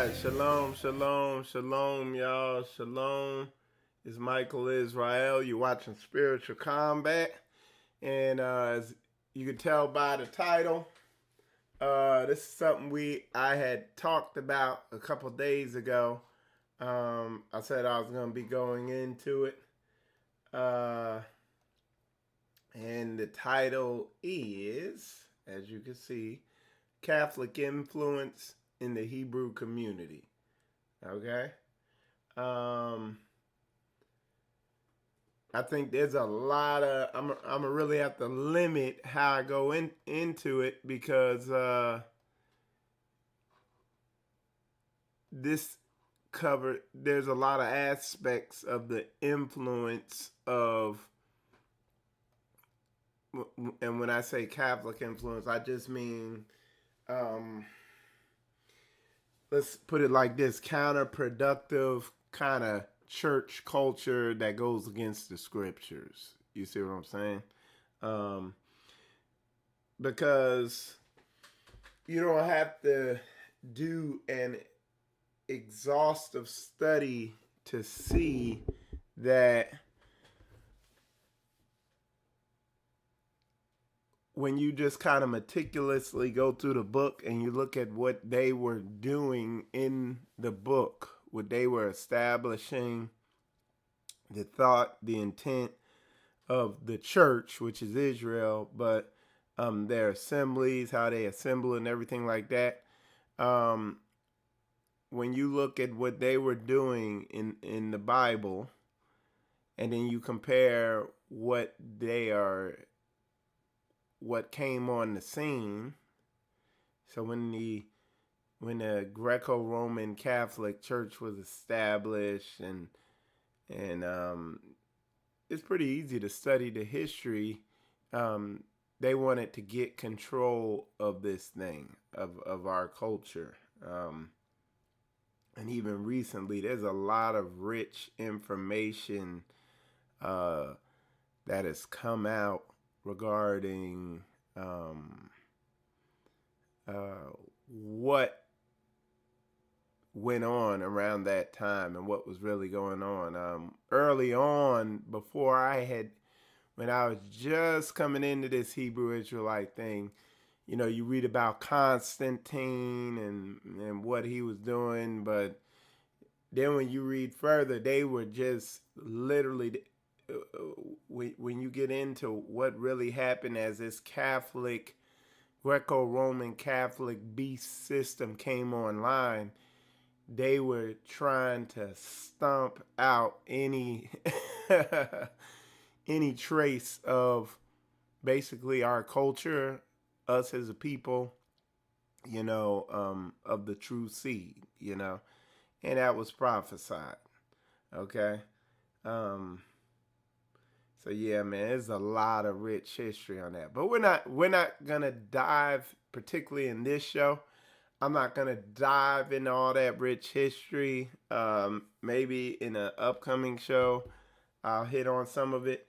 right, shalom, y'all. Shalom. It's Michael Israel. You're watching Spiritual Combat, and as you can tell by the title, this is something I had talked about a couple days ago. I said I was going to be going into it, and the title is, as you can see, Catholic Influence in the Hebrew Community. Okay. I think there's a lot of I'm gonna really have to limit how I go into it because there's a lot of aspects of the influence of, and when I say Catholic influence, I just mean let's put it like this, counterproductive kind of church culture that goes against the scriptures. You see what I'm saying? Because you don't have to do an exhaustive study to see that when you just kind of meticulously go through the book and you look at what they were doing in the book, what they were establishing, the thought, the intent of the church, which is Israel, but their assemblies, how they assemble and everything like that. When you look at what they were doing in the Bible, and then you compare what came on the scene. So when the Greco-Roman Catholic Church was established, and it's pretty easy to study the history. They wanted to get control of this thing, of our culture. And even recently, there's a lot of rich information that has come out regarding what went on around that time and what was really going on. Early on, when I was just coming into this Hebrew Israelite thing, you read about Constantine and what he was doing, but then when you read further, they were just literally, when you get into what really happened as this Greco-Roman Catholic beast system came online, they were trying to stomp out any any trace of basically our culture, us as a people, of the true seed, and that was prophesied. Okay. So yeah, man, there's a lot of rich history on that. But we're not gonna dive, particularly in this show. I'm not gonna dive into all that rich history. Maybe in an upcoming show, I'll hit on some of it.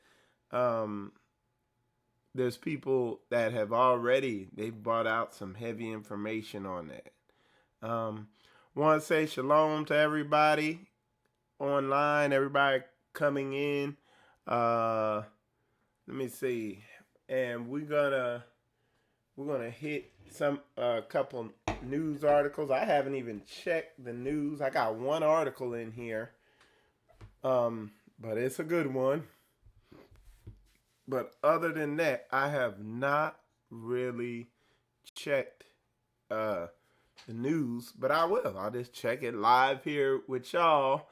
There's people that have they've brought out some heavy information on that. Want to say shalom to everybody online, everybody coming in. Let me see, and we're gonna hit a couple news articles. I haven't even checked the news. I got one article in here, but it's a good one. But other than that, I have not really checked the news, but I will. I'll just check it live here with y'all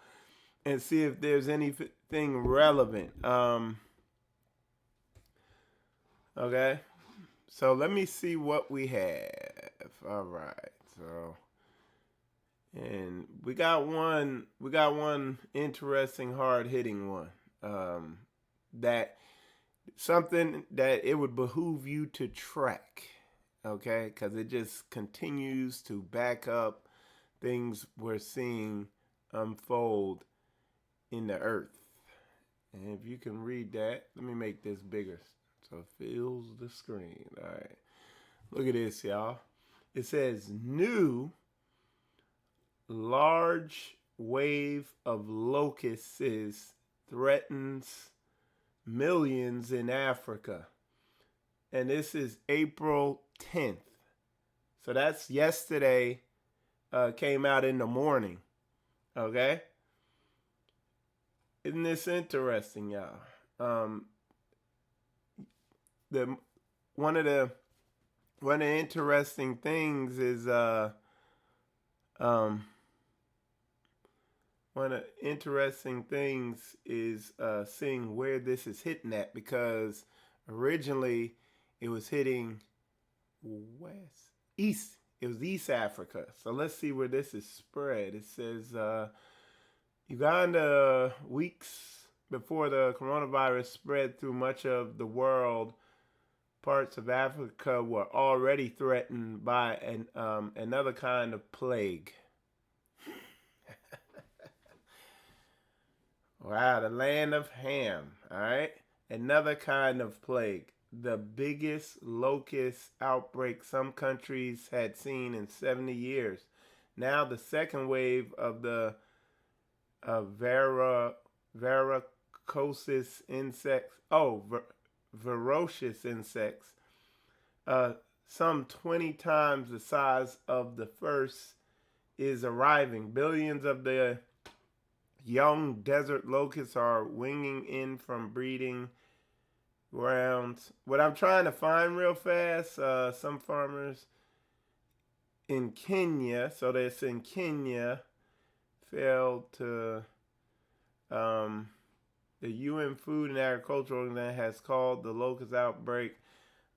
and see if there's anything relevant. Okay. So let me see what we have. All right. So, and we got one interesting, hard-hitting one. That something that it would behoove you to track, okay? Because it just continues to back up things we're seeing unfold in the earth. And if you can read that, let me make this bigger so it fills the screen. All right. Look at this, y'all. It says new large wave of locusts threatens millions in Africa. And this is April 10th. So that's yesterday, came out in the morning. Okay? Isn't this interesting, y'all? One of the interesting things is seeing where this is hitting at, because originally it was hitting east. It was East Africa. So let's see where this is spread. It says Uganda, weeks before the coronavirus spread through much of the world, parts of Africa were already threatened by another kind of plague. Wow, the land of Ham, all right? Another kind of plague. The biggest locust outbreak some countries had seen in 70 years. Now the second wave of the varicoses insects, ferocious insects, some 20 times the size of the first, is arriving. Billions of the young desert locusts are winging in from breeding grounds. What I'm trying to find real fast, some farmers in Kenya, so that's in Kenya, failed to, the UN Food and Agriculture Organization has called the locust outbreak.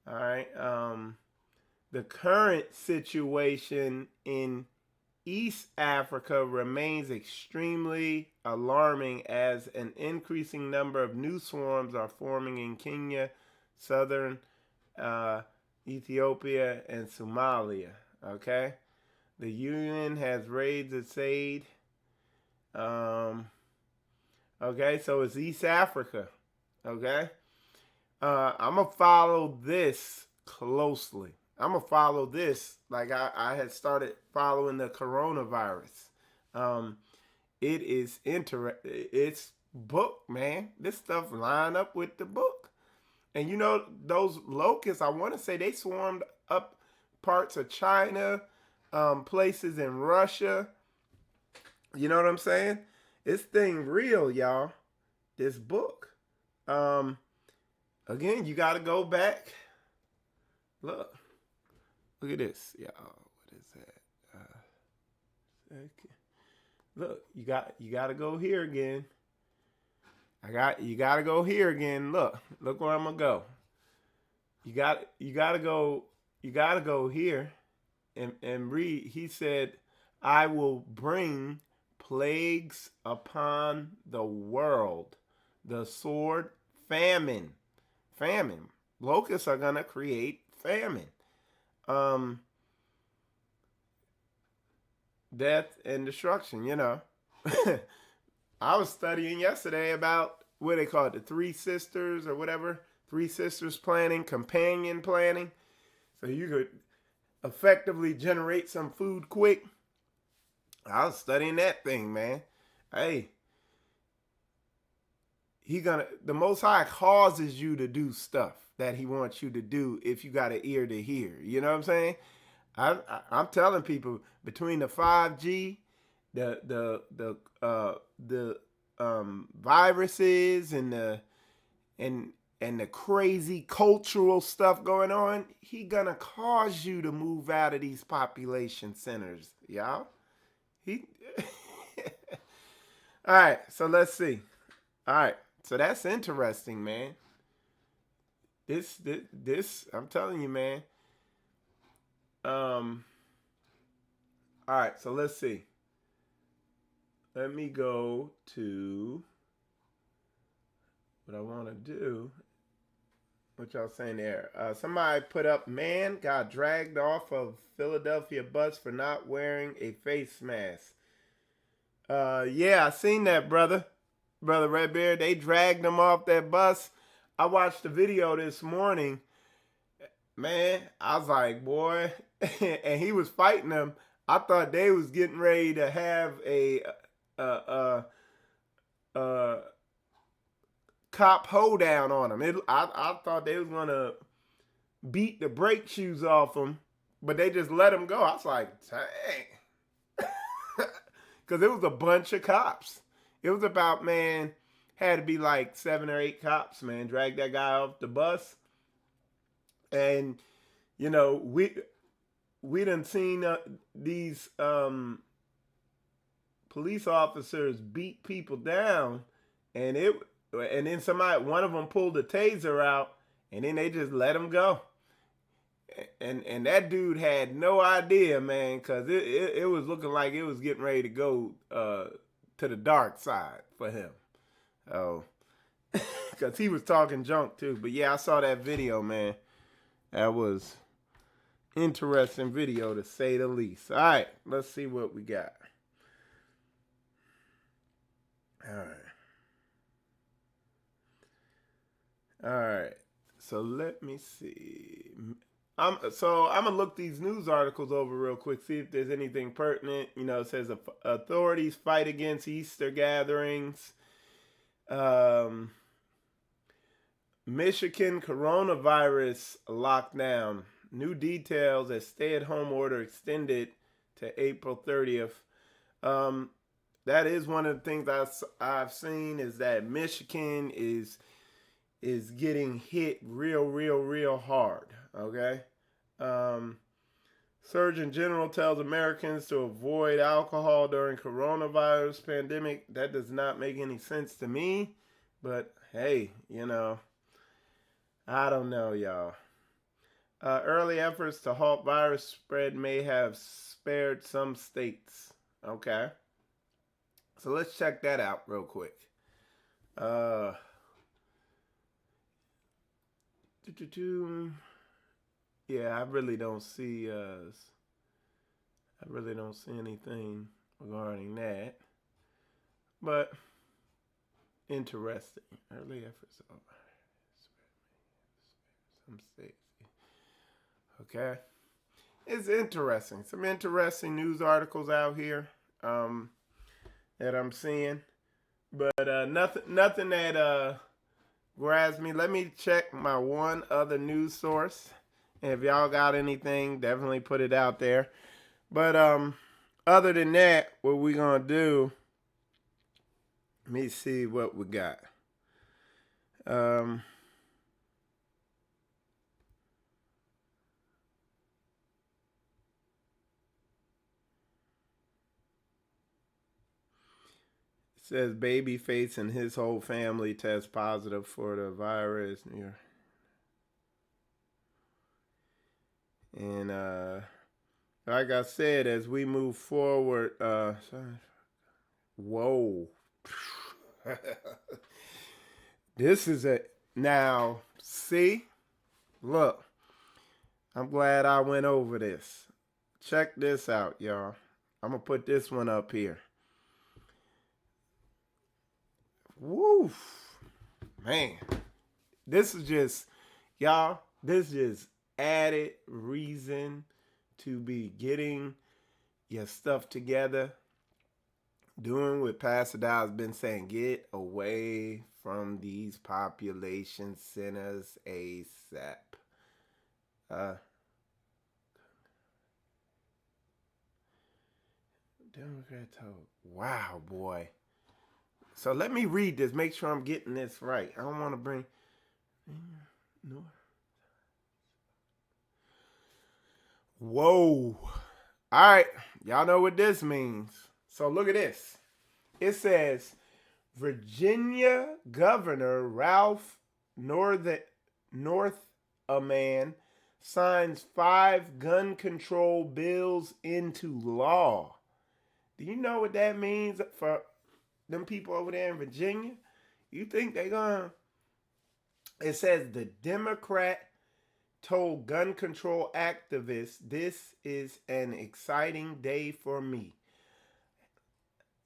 All right. The current situation in East Africa remains extremely alarming as an increasing number of new swarms are forming in Kenya, southern Ethiopia, and Somalia. Okay, the UN has raised its aid. Okay, so it's East Africa. Okay, I'm gonna follow this closely. I'm gonna follow this like I had started following the coronavirus. It is it's book, man. This stuff line up with the book. And you know, those locusts, I want to say they swarmed up parts of China, places in Russia. You know what I'm saying? This thing real, y'all. This book. Again, you got to go back. Look at this, y'all. What is that? Look, you got to go here again. You got to go here again. Look where I'm gonna go. You got to go here and read. He said, "I will bring plagues upon the world, the sword, famine." Locusts are gonna create famine, death and destruction. You know, I was studying yesterday about what they call it, the three sisters or whatever, three sisters planning, companion planning, so you could effectively generate some food quick. I was studying that thing, man. Hey, the Most High causes you to do stuff that he wants you to do if you got an ear to hear. You know what I'm saying? I'm telling people, between the 5G, the viruses and the crazy cultural stuff going on, he gonna cause you to move out of these population centers, y'all. All right, so let's see. All right, so that's interesting, man. This, I'm telling you, man. All right, so let's see. Let me go to what I want to do. What y'all saying there? Somebody put up, man got dragged off of Philadelphia bus for not wearing a face mask. Yeah, I seen that, brother Redbeard. They dragged him off that bus. I watched the video this morning. Man, I was like, boy, and he was fighting them. I thought they was getting ready to have a, a cop hoedown on them. I thought they was gonna beat the brake shoes off them, but they just let them go. I was like, dang, because it was a bunch of cops. It was about, man, had to be like 7 or 8 cops, man. Dragged that guy off the bus, and you know we done seen these police officers beat people down, and then one of them pulled a taser out, and then they just let him go. And that dude had no idea, man, because it was looking like it was getting ready to go to the dark side for him. Oh, because he was talking junk too. But yeah, I saw that video, man. That was interesting video to say the least. All right, let's see what we got. All right. So let me see. I'm gonna look these news articles over real quick, see if there's anything pertinent. You know, it says authorities fight against Easter gatherings. Michigan coronavirus lockdown. New details as stay-at-home order extended to April 30th. That is one of the things I've seen is that Michigan is getting hit real hard. Okay. Surgeon General tells Americans to avoid alcohol during coronavirus pandemic. That does not make any sense to me. But hey, you know, I don't know, y'all. Early efforts to halt virus spread may have spared some states. Okay. So let's check that out real quick. Yeah, I really don't see anything regarding that. But interesting. Early efforts of some states. Okay. It's interesting. Some interesting news articles out here that I'm seeing. But nothing that grabs me. Let me check my one other news source. And if y'all got anything, definitely put it out there. But other than that, what we gonna do? Let me see what we got. It says Babyface and his whole family test positive for the virus. And like I said, as we move forward, whoa. This is it. Now, see? Look. I'm glad I went over this. Check this out, y'all. I'm going to put this one up here. Woo. Man. This is just, y'all, this is added reason to be getting your stuff together. Doing what Pastor Dow's been saying. Get away from these population centers ASAP. Democrat told. Wow, boy. So let me read this. Make sure I'm getting this right. I don't want to bring. No. Whoa. All right. Y'all know what this means. So look at this. It says Virginia Governor Ralph Northam signs 5 gun control bills into law. Do you know what that means for them people over there in Virginia? You think they're gonna... It says the Democrat told gun control activists, "This is an exciting day for me."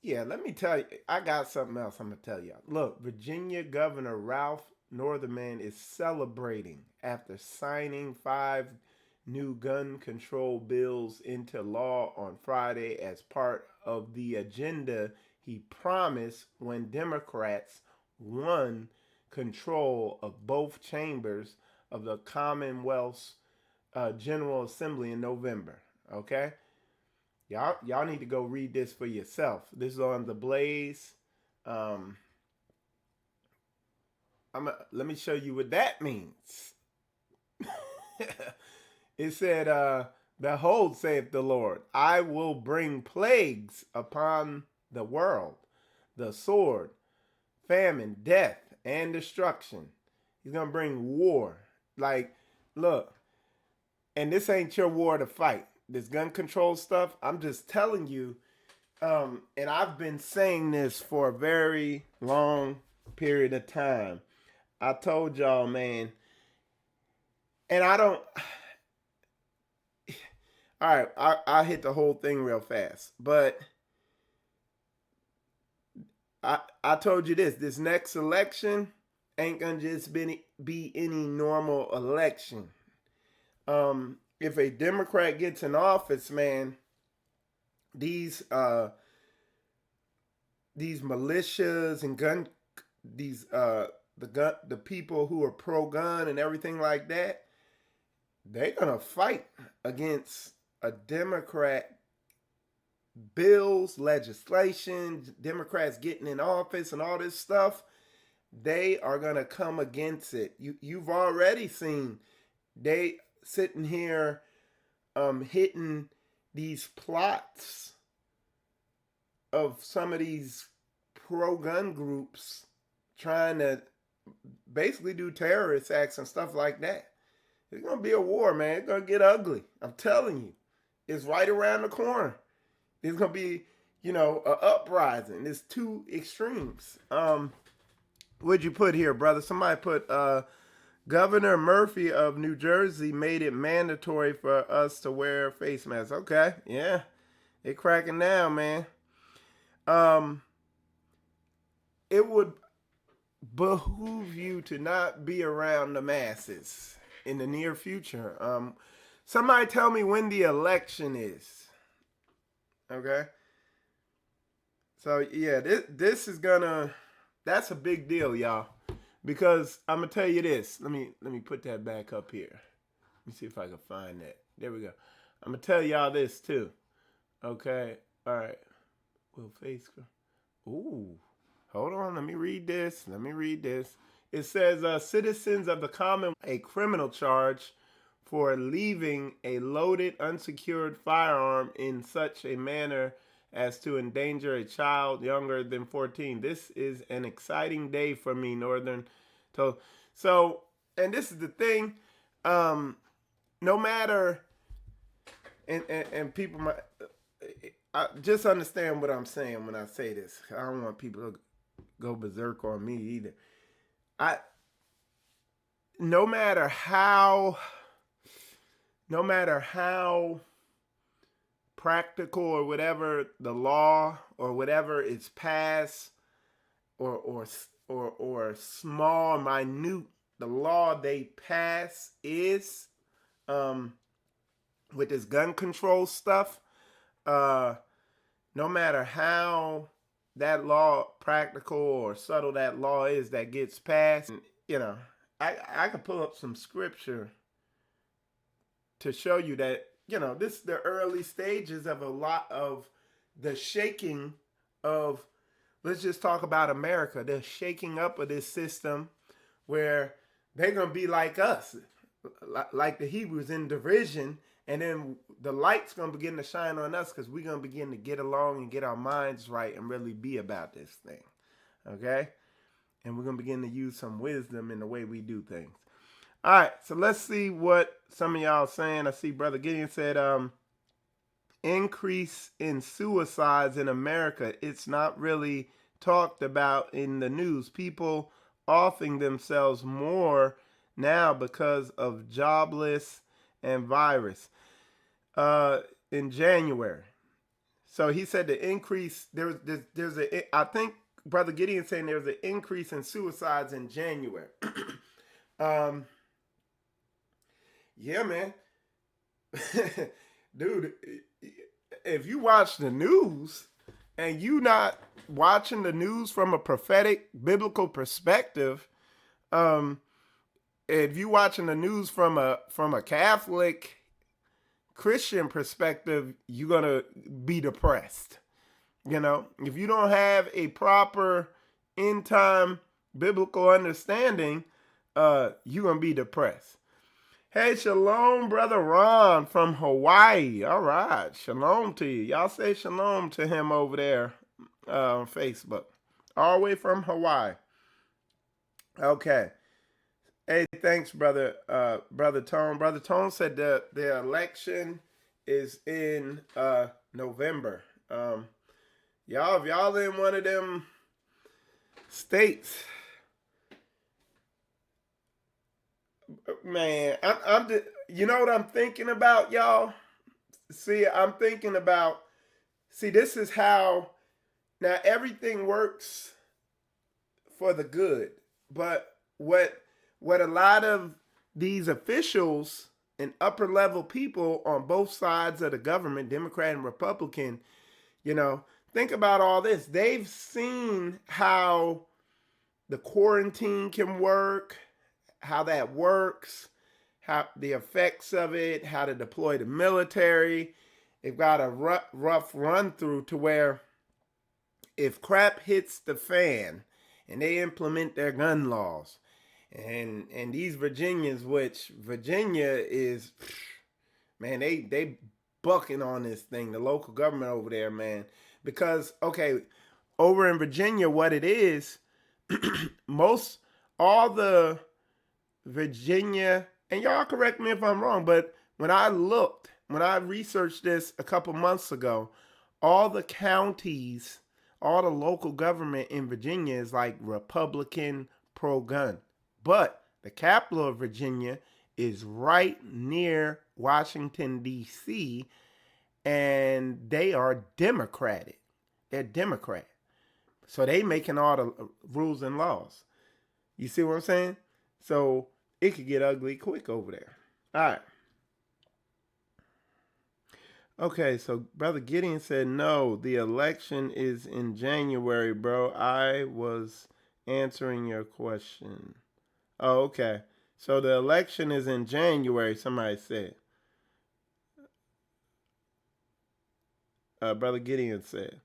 Yeah, let me tell you. I got something else I'm going to tell y'all. Look, Virginia Governor Ralph Northam is celebrating after signing 5 new gun control bills into law on Friday as part of the agenda he promised when Democrats won control of both chambers of the Commonwealth's General Assembly in November. Okay? Y'all need to go read this for yourself. This is on the Blaze. Let me show you what that means. It said, behold, saith the Lord, I will bring plagues upon the world, the sword, famine, death, and destruction. He's going to bring war. Like, look, and this ain't your war to fight. This gun control stuff, I'm just telling you, and I've been saying this for a very long period of time. I told y'all, man, and I don't... All right, I hit the whole thing real fast, but I told you this next election ain't gonna just be any normal election. If a Democrat gets in office, man, these militias and the people who are pro-gun and everything like that, they're gonna fight against a Democrat bills, legislation, Democrats getting in office and all this stuff. They are going to come against it. You've already seen they sitting here hitting these plots of some of these pro-gun groups trying to basically do terrorist acts and stuff like that. It's going to be a war, man. It's going to get ugly. I'm telling you. It's right around the corner. There's going to be, an uprising. There's two extremes. What'd you put here, brother? Somebody put, Governor Murphy of New Jersey made it mandatory for us to wear face masks. Okay, yeah. They're cracking down, man. It would behoove you to not be around the masses in the near future. Somebody tell me when the election is. Okay. So yeah, this is that's a big deal, y'all. Because I'm gonna tell you this. Let me put that back up here. Let me see if I can find that. There we go. I'm gonna tell y'all this too. Okay. All right. Will face. Ooh. Hold on. Let me read this. It says, citizens of the common a criminal charge for leaving a loaded, unsecured firearm in such a manner as to endanger a child younger than 14. This is an exciting day for me, Northern. So, and this is the thing. No matter, and people might, just understand what I'm saying when I say this. I don't want people to go berserk on me either. No matter how practical or whatever the law or whatever is passed or small, minute the law they pass is, with this gun control stuff, no matter how that law practical or subtle that law is that gets passed, I could pull up some scripture to show you that, this is the early stages of a lot of the shaking of, let's just talk about America, the shaking up of this system where they're going to be like us, like the Hebrews in division, and then the light's going to begin to shine on us because we're going to begin to get along and get our minds right and really be about this thing, okay? And we're going to begin to use some wisdom in the way we do things. All right, so let's see what some of y'all are saying. I see Brother Gideon said, increase in suicides in America. It's not really talked about in the news. People offing themselves more now because of jobless and virus. In January. So he said the increase, I think Brother Gideon saying there was an increase in suicides in January. Yeah, man. Dude, if you watch the news and you not watching the news from a prophetic biblical perspective, um, if you watching the news from a Catholic Christian perspective, you're gonna be depressed. If you don't have a proper end time biblical understanding, you're gonna be depressed. Hey, shalom, brother Ron from Hawaii. All right, shalom to you. Y'all say shalom to him over there on Facebook. All the way from Hawaii. Okay. Hey, thanks, brother. Brother Tone. Brother Tone said the election is in November. Y'all, if y'all in one of them states, man, you know what I'm thinking about, y'all? See, I'm thinking about, this is how, now everything works for the good, but what a lot of these officials and upper level people on both sides of the government, Democrat and Republican, think about all this. They've seen how the quarantine can work, how that works, how the effects of it, how to deploy the military. They've got a rough run through to where if crap hits the fan and they implement their gun laws, and these Virginians, which Virginia is, man, they bucking on this thing, the local government over there, man. Because, okay, over in Virginia, what it is, all the Virginia, and y'all correct me if I'm wrong, but when I researched this a couple months ago, all the counties, all the local government in Virginia is like Republican pro-gun. But the capital of Virginia is right near Washington, D.C., and they are Democratic. They're Democrat. So they making all the rules and laws. You see what I'm saying? So it could get ugly quick over there. All right. Okay, so Brother Gideon said, no, the election is in January, bro. I was answering your question. Oh, okay. So the election is in January, somebody said. Brother Gideon said.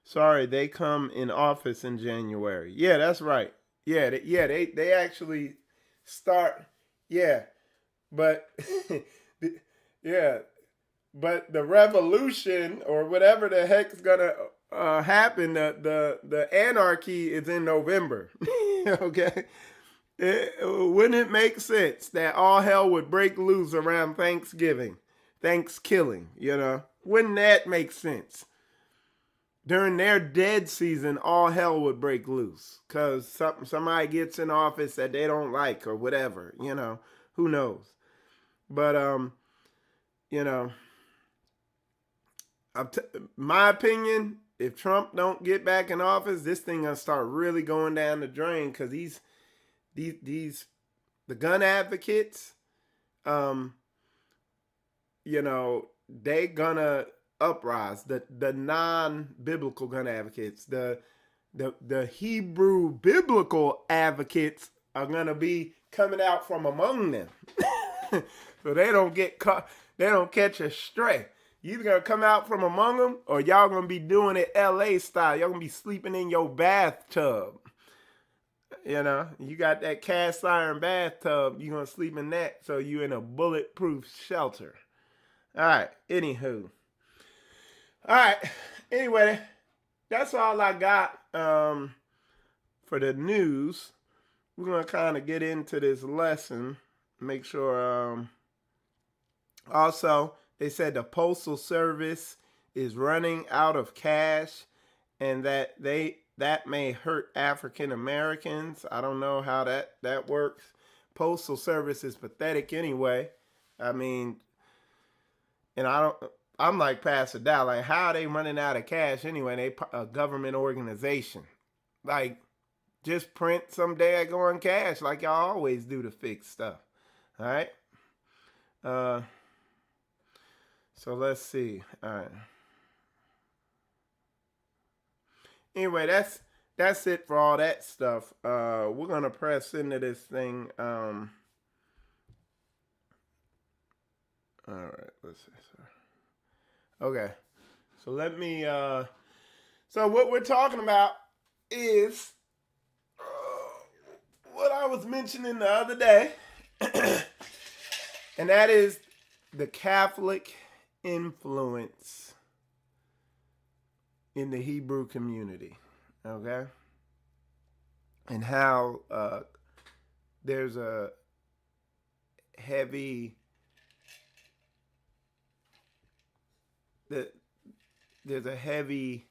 Sorry, they come in office in January. Yeah, that's right. Yeah, they actually start. Yeah, but yeah, but the revolution or whatever the heck's gonna happen, the anarchy is in November. Okay. Wouldn't it make sense that all hell would break loose around Thanksgiving, Thanksgiving? Wouldn't that make sense? During their dead season, all hell would break loose because somebody gets in office that they don't like or whatever. Who knows? But my opinion, if Trump don't get back in office, this thing gonna start really going down the drain because the gun advocates, they gonna uprise. The non-biblical gun advocates, the Hebrew biblical advocates are gonna be coming out from among them, so they don't get caught. They don't catch a stray. You either gonna come out from among them, or y'all gonna be doing it L.A. style. Y'all gonna be sleeping in your bathtub. You got that cast iron bathtub. You're going to sleep in that, so you in a bulletproof shelter. All right. Anywho. All right. Anyway, that's all I got for the news. We're going to kind of get into this lesson. Make sure. Also, they said the Postal Service is running out of cash and that may hurt African Americans. I don't know how that works. Postal Service is pathetic anyway. I mean, and I'm like Pastor Dow, like, how are they running out of cash anyway? They a government organization. Like, just print some daggone cash like y'all always do to fix stuff. All right. So let's see. All right. Anyway, that's it for all that stuff. We're gonna press into this thing. All right. Let's see. Okay. So let me. So what we're talking about is what I was mentioning the other day, and that is the Catholic influence in the Hebrew community. Okay. And how there's a heavy there's a heavy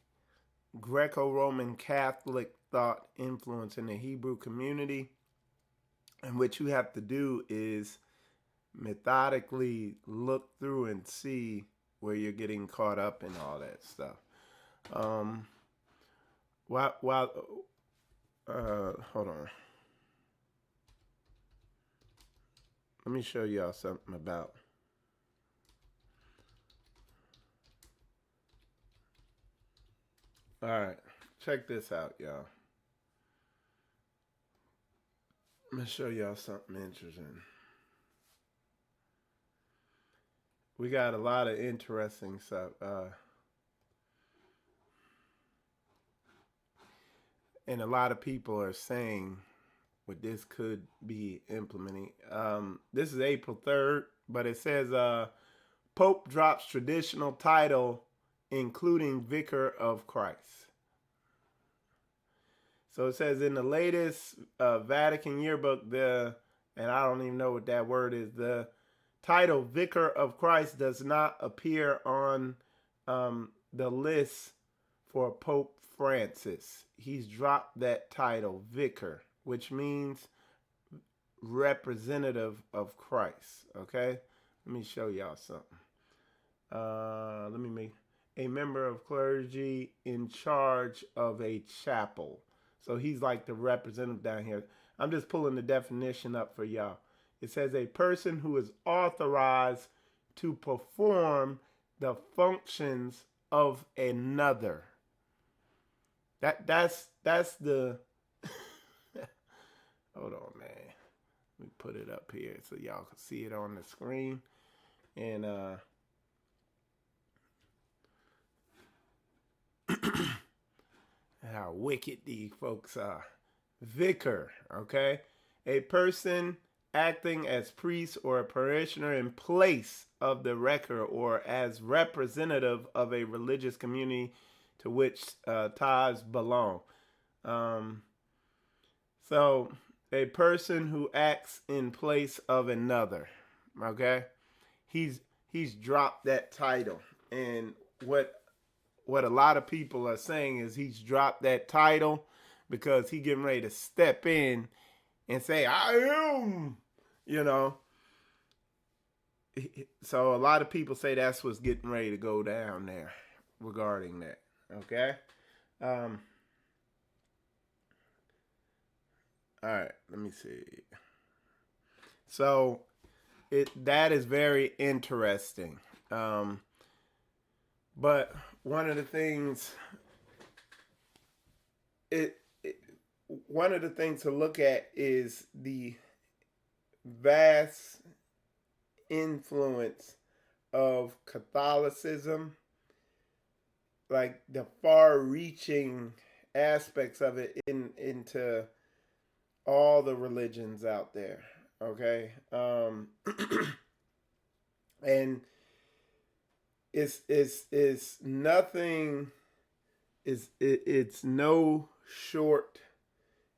Greco-Roman Catholic thought influence in the Hebrew community, and what you have to do is methodically look through and see where you're getting caught up in all that stuff. Hold on. Let me show y'all something about. All right, check this out, y'all. I'm gonna show y'all something interesting. We got a lot of interesting stuff. And a lot of people are saying what this could be implementing. This is April 3rd, but it says Pope drops traditional title, including Vicar of Christ. So it says in the latest Vatican yearbook, and I don't even know what that word is, the title Vicar of Christ does not appear on the list for Pope Francis. He's dropped that title, Vicar, which means representative of Christ. Okay? Let me show y'all something. Let me make a member of clergy in charge of a chapel. So he's like the representative down here. I'm just pulling the definition up for y'all. It says a person who is authorized to perform the functions of another. That's the hold on, man. Let me put it up here so y'all can see it on the screen. And how wicked these folks are. Vicar, okay? A person acting as priest or a parishioner in place of the rector or as representative of a religious community to which tithes belong. So a person who acts in place of another, okay? He's dropped that title. And what a lot of people are saying is he's dropped that title because he getting ready to step in and say, I am, you know. So a lot of people say that's what's getting ready to go down there regarding that. Okay. All right. Let me see. So that is very interesting. But one of the things one of the things to look at is the vast influence of Catholicism, like the far-reaching aspects of it into all the religions out there. Okay, and it's nothing. It's no short.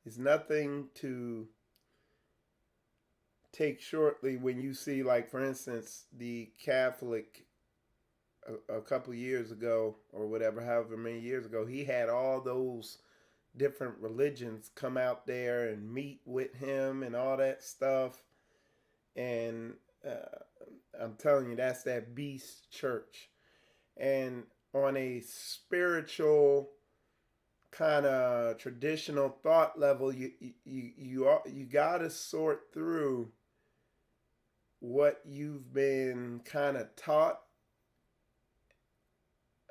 It's nothing to take shortly when you see, like, for instance, the Catholic a couple years ago or whatever, however many years ago, he had all those different religions come out there and meet with him and all that stuff. And I'm telling you, that's that beast church. And on a spiritual kind of traditional thought level, you got to sort through what you've been kind of taught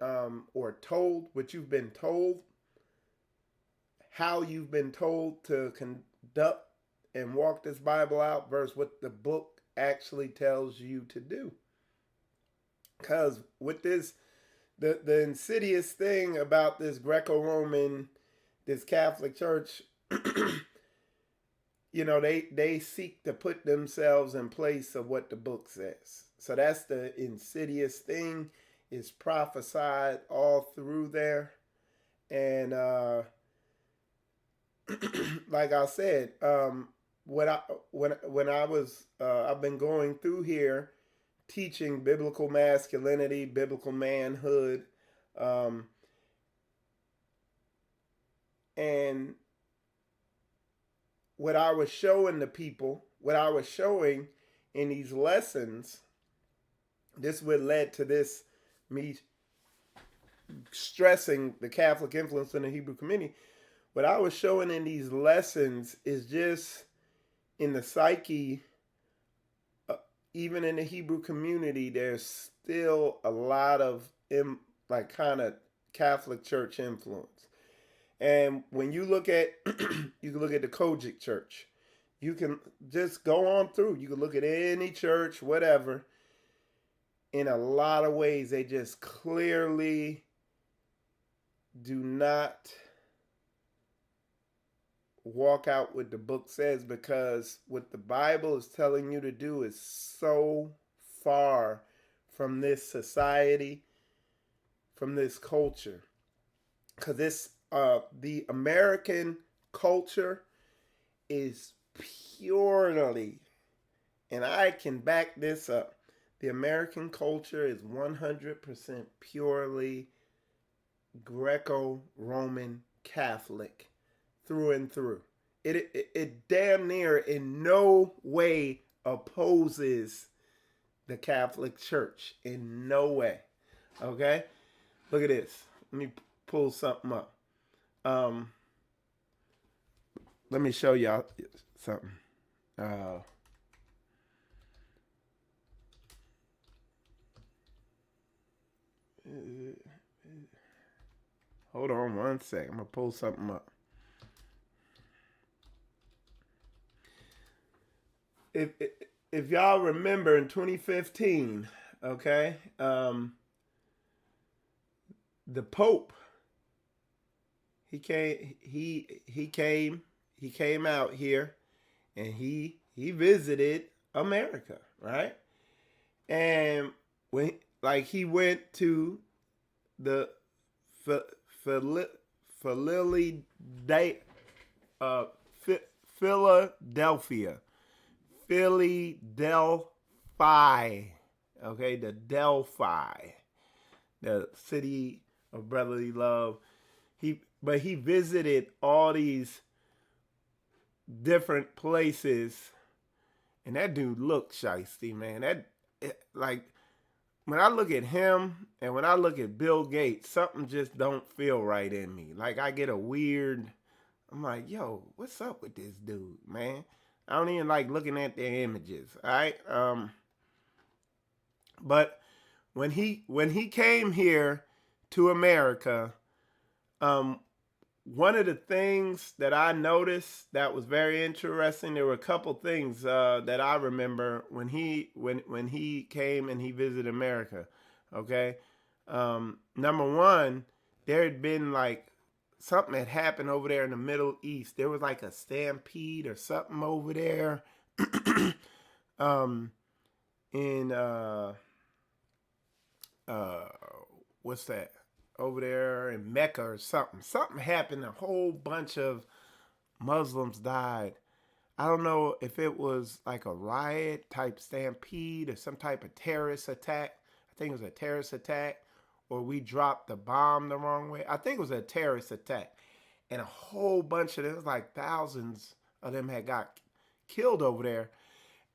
or told what you've been told, how you've been told to conduct and walk this Bible out versus what the book actually tells you to do. Because with this, the insidious thing about this Greco-Roman, this Catholic Church, they seek to put themselves in place of what the book says. So that's the insidious thing. It's prophesied all through there. And like I said, when I was I've been going through here teaching biblical masculinity, biblical manhood, and what I was showing the people, what I was showing in these lessons, this would led to this me stressing the Catholic influence in the Hebrew community. What I was showing in these lessons is just in the psyche, even in the Hebrew community, there's still a lot of kind of Catholic Church influence. And when you look at, you can look at the Kojic Church. You can just go on through. You can look at any church, whatever. In a lot of ways, they just clearly do not walk out what the book says, because what the Bible is telling you to do is so far from this society, from this culture. Because the American culture is purely, and I can back this up, the American culture is 100% purely Greco-Roman Catholic through and through. It damn near in no way opposes the Catholic Church. In no way. Okay? Look at this. Let me pull something up. Let me show y'all something. Hold on one sec. I'm going to pull something up. If y'all remember in 2015, okay, the Pope, he came out here, and he visited America, right? And when he went to the Philadelphia, okay, the Delphi, the city of brotherly love. But he visited all these different places, and that dude looked shiesty, man. When I look at him and when I look at Bill Gates, something just don't feel right in me. Like I get a weird, I'm like, yo, what's up with this dude, man? I don't even like looking at their images, all right? But when he came here to America, one of the things that I noticed that was very interesting, there were a couple things that I remember when he came and he visited America. Okay, number one, there had been something had happened over there in the Middle East. There was like a stampede or something over there. In what's that? Over there in Mecca or something. Something happened. A whole bunch of Muslims died. I don't know if it was like a riot type stampede or some type of terrorist attack. I think it was a terrorist attack, or we dropped the bomb the wrong way. I think it was a terrorist attack. And a whole bunch of them, it was like thousands of them had got killed over there.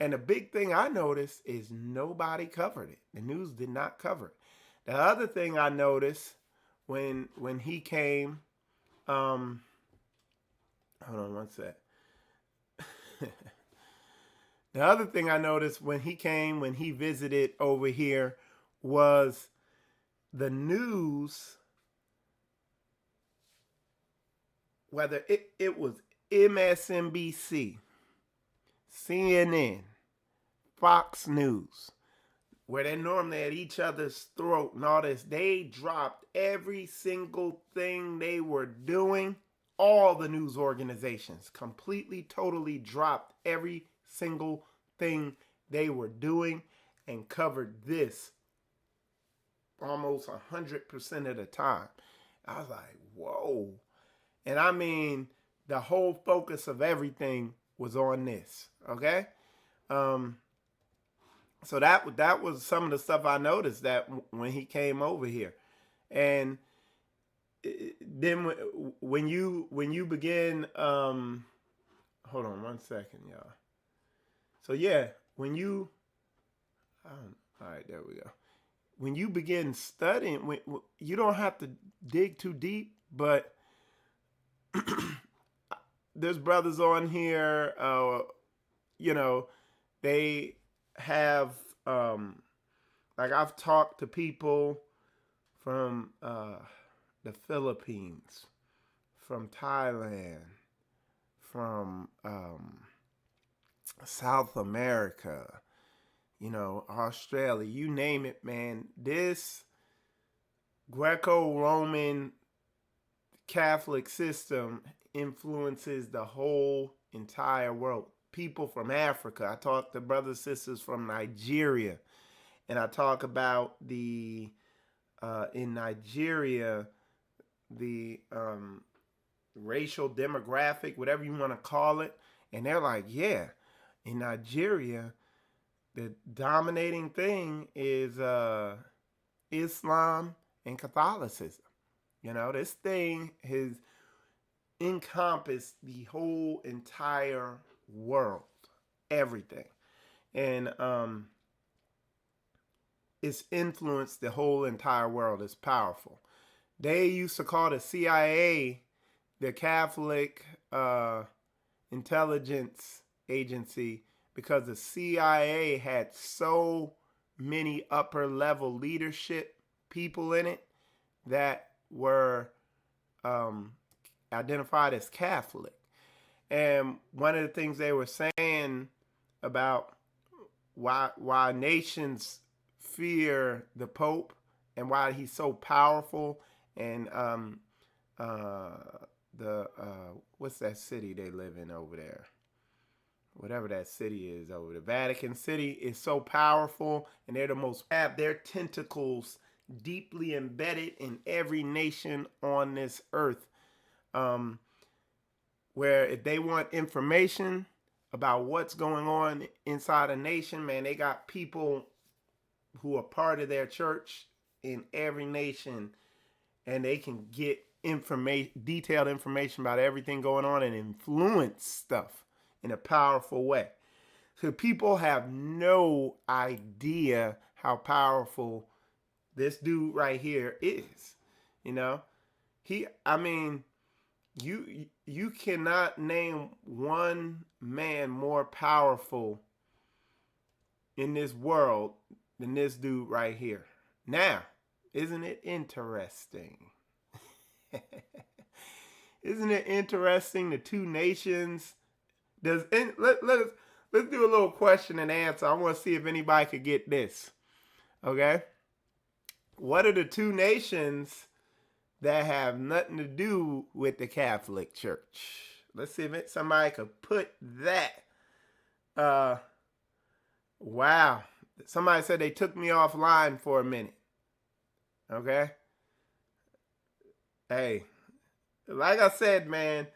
And the big thing I noticed is nobody covered it. The news did not cover it. The other thing I noticed when he came, hold on one sec. The other thing I noticed when he came, when he visited over here, was the news, whether it was MSNBC, CNN, Fox News, where they're normally at each other's throat and all this, they dropped every single thing they were doing. All the news organizations completely, totally dropped every single thing they were doing and covered this almost 100% of the time. I was like, whoa. And I mean, the whole focus of everything was on this, okay? So that was some of the stuff I noticed that when he came over here. And then when you begin, hold on one second, y'all. So yeah, when you, all right, there we go. When you begin studying, you don't have to dig too deep, but there's brothers on here, they have, like I've talked to people from the Philippines, from Thailand, from South America, Australia, you name it, man. This Greco-Roman Catholic system influences the whole entire world. People from Africa. I talk to brothers and sisters from Nigeria, and I talk about in Nigeria, the racial demographic, whatever you want to call it, and they're like, yeah, in Nigeria, the dominating thing is Islam and Catholicism. This thing has encompassed the whole entire world, everything, and it's influenced the whole entire world. It's powerful. They used to call the CIA the Catholic intelligence agency because the CIA had so many upper level leadership people in it that were identified as Catholic. And one of the things they were saying about why nations fear the Pope and why he's so powerful, and what's that city they live in over there? Whatever that city is over there. Vatican City is so powerful, and they're the most, have their tentacles deeply embedded in every nation on this earth. Where if they want information about what's going on inside a nation, man, they got people who are part of their church in every nation, and they can get detailed information about everything going on and influence stuff in a powerful way. So people have no idea how powerful this dude right here is. You cannot name one man more powerful in this world than this dude right here. Now, isn't it interesting? Isn't it interesting, the two nations? Let's do a little question and answer. I want to see if anybody could get this. Okay? What are the two nations that have nothing to do with the Catholic Church? Let's see if somebody could put that. Wow. Somebody said they took me offline for a minute. Okay? Hey, like I said, man,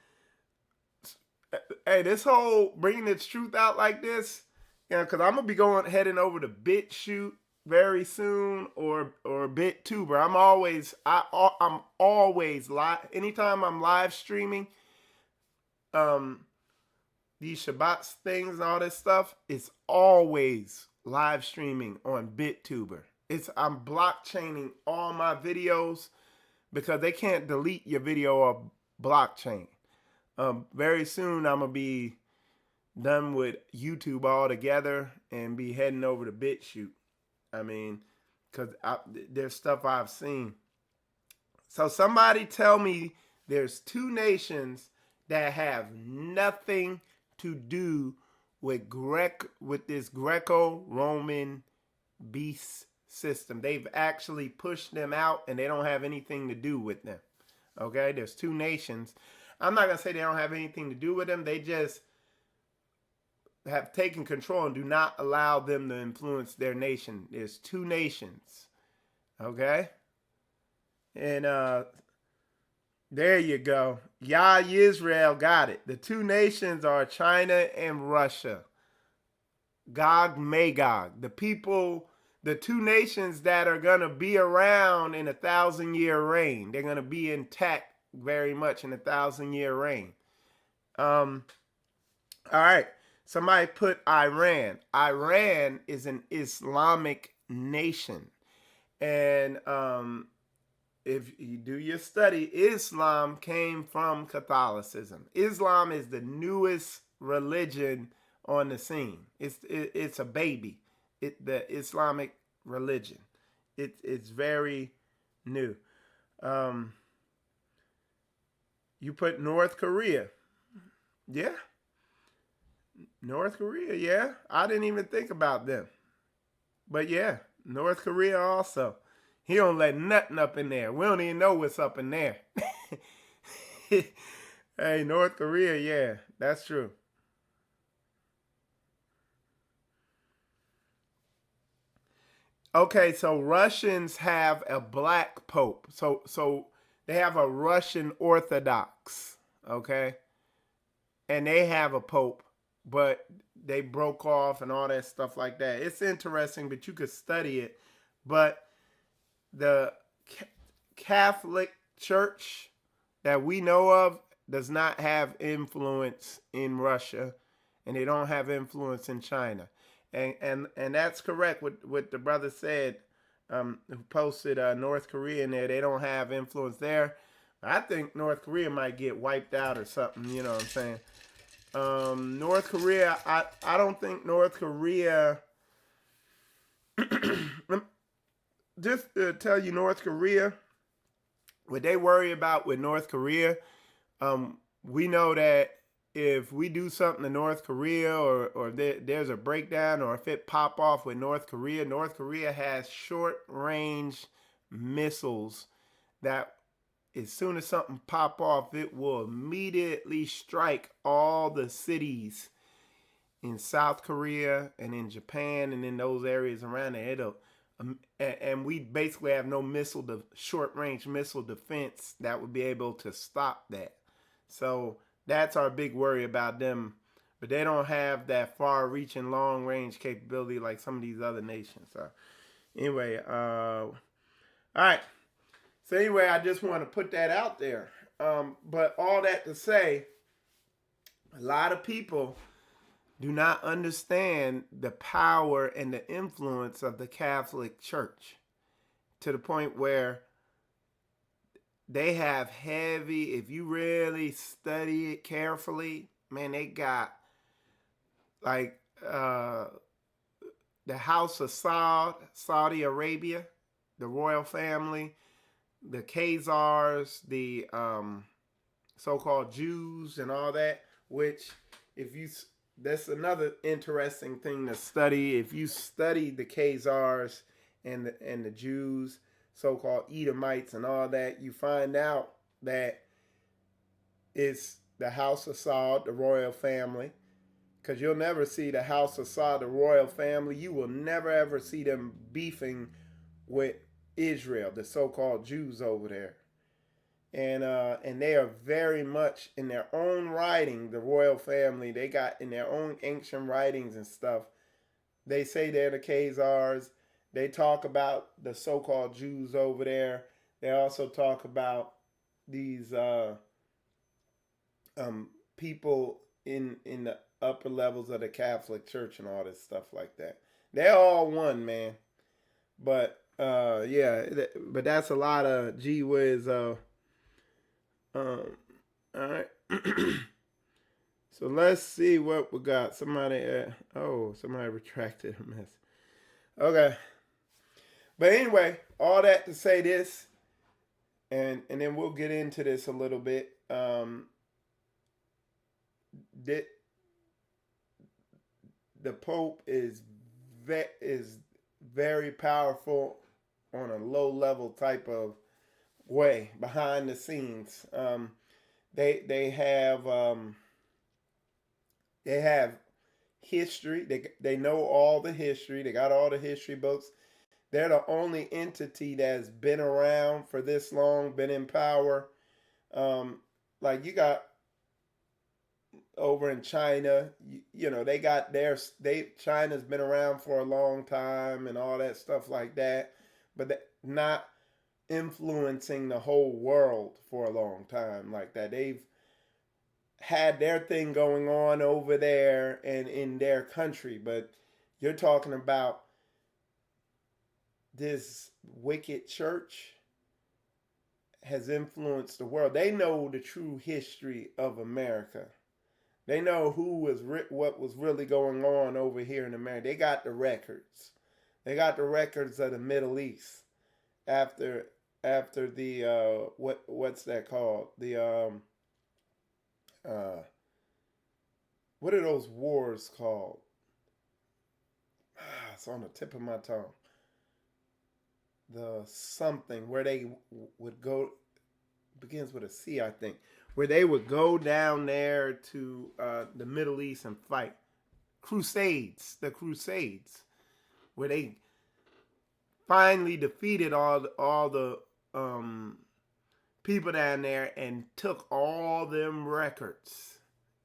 hey, this whole bringing this truth out like this, because I'm going to be heading over to BitChute very soon, or BitTuber. I'm always live. Anytime I'm live streaming these Shabbat things and all this stuff, it's always live streaming on BitTuber. I'm blockchaining all my videos because they can't delete your video off blockchain. Very soon I'm gonna be done with YouTube altogether and be heading over to BitChute. I mean, because there's stuff I've seen. So somebody tell me there's two nations that have nothing to do with this Greco-Roman beast system. They've actually pushed them out and they don't have anything to do with them. Okay, there's two nations. I'm not gonna say they don't have anything to do with them. They just have taken control and do not allow them to influence their nation. There's two nations. Okay? And there you go. Yah Israel got it. The two nations are China and Russia. Gog Magog. The two nations that are going to be around in 1,000-year reign. They're going to be intact very much in 1,000-year reign. All right. Somebody put Iran. Iran is an Islamic nation. And if you do your study, Islam came from Catholicism. Islam is the newest religion on the scene. It's a baby. The Islamic religion. It's very new. You put North Korea. Yeah. North Korea, yeah. I didn't even think about them. But yeah, North Korea also. He don't let nothing up in there. We don't even know what's up in there. Hey, North Korea, yeah, that's true. Okay, so Russians have a black pope. So they have a Russian Orthodox, okay? And they have a pope, but they broke off and all that stuff like that. It's interesting, but you could study it. But the Catholic Church that we know of does not have influence in Russia, and they don't have influence in China. And that's correct what the brother said, who posted North Korea in there. They don't have influence there. I think North Korea might get wiped out or something, you know what I'm saying? North Korea, I don't think North Korea, just to tell you, North Korea, what they worry about with North Korea, we know that if we do something to North Korea or there's a breakdown or if it pop off with North Korea has short-range missiles that as soon as something pop off, it will immediately strike all the cities in South Korea and in Japan and in those areas around it. And we basically have no short-range missile defense that would be able to stop that. So that's our big worry about them. But they don't have that far-reaching, long-range capability like some of these other nations. So anyway, all right. So anyway, I just want to put that out there. But all that to say, a lot of people do not understand the power and the influence of the Catholic Church to the point where they have heavy, if you really study it carefully, man, they got like the House of Saudi Arabia, the royal family, the Khazars, the so-called Jews and all that, which that's another interesting thing to study. If you study the Khazars and the Jews, so-called Edomites and all that, you find out that it's the House of Saud, the royal family, because you'll never see the House of Saud, the royal family. You will never ever see them beefing with Israel, the so-called Jews over there. And they are very much in their own writing, the royal family, they got in their own ancient writings and stuff. They say they're the Khazars. They talk about the so-called Jews over there. They also talk about these people in the upper levels of the Catholic Church and all this stuff like that. They're all one, man. But yeah, but that's a lot of gee whiz. All right. So let's see what we got. Somebody retracted a mess. Okay. But anyway, all that to say this, and then we'll get into this a little bit. The, the Pope is very powerful on a low level type of way behind the scenes. They have history. They know all the history. They got all the history books. They're the only entity that's been around for this long, been in power. Like you got over in China, they got China's been around for a long time and all that stuff like that, but not influencing the whole world for a long time like that. They've had their thing going on over there and in their country, but you're talking about this wicked church has influenced the world. They know the true history of America. They know what was really going on over here in America. They got the records. They got the records of the Middle East after the what's that called? The what are those wars called? It's on the tip of my tongue. The something where they would go, begins with a C, I think, where they would go down there to the Middle East and fight. The Crusades, where they finally defeated all the people down there and took all them records,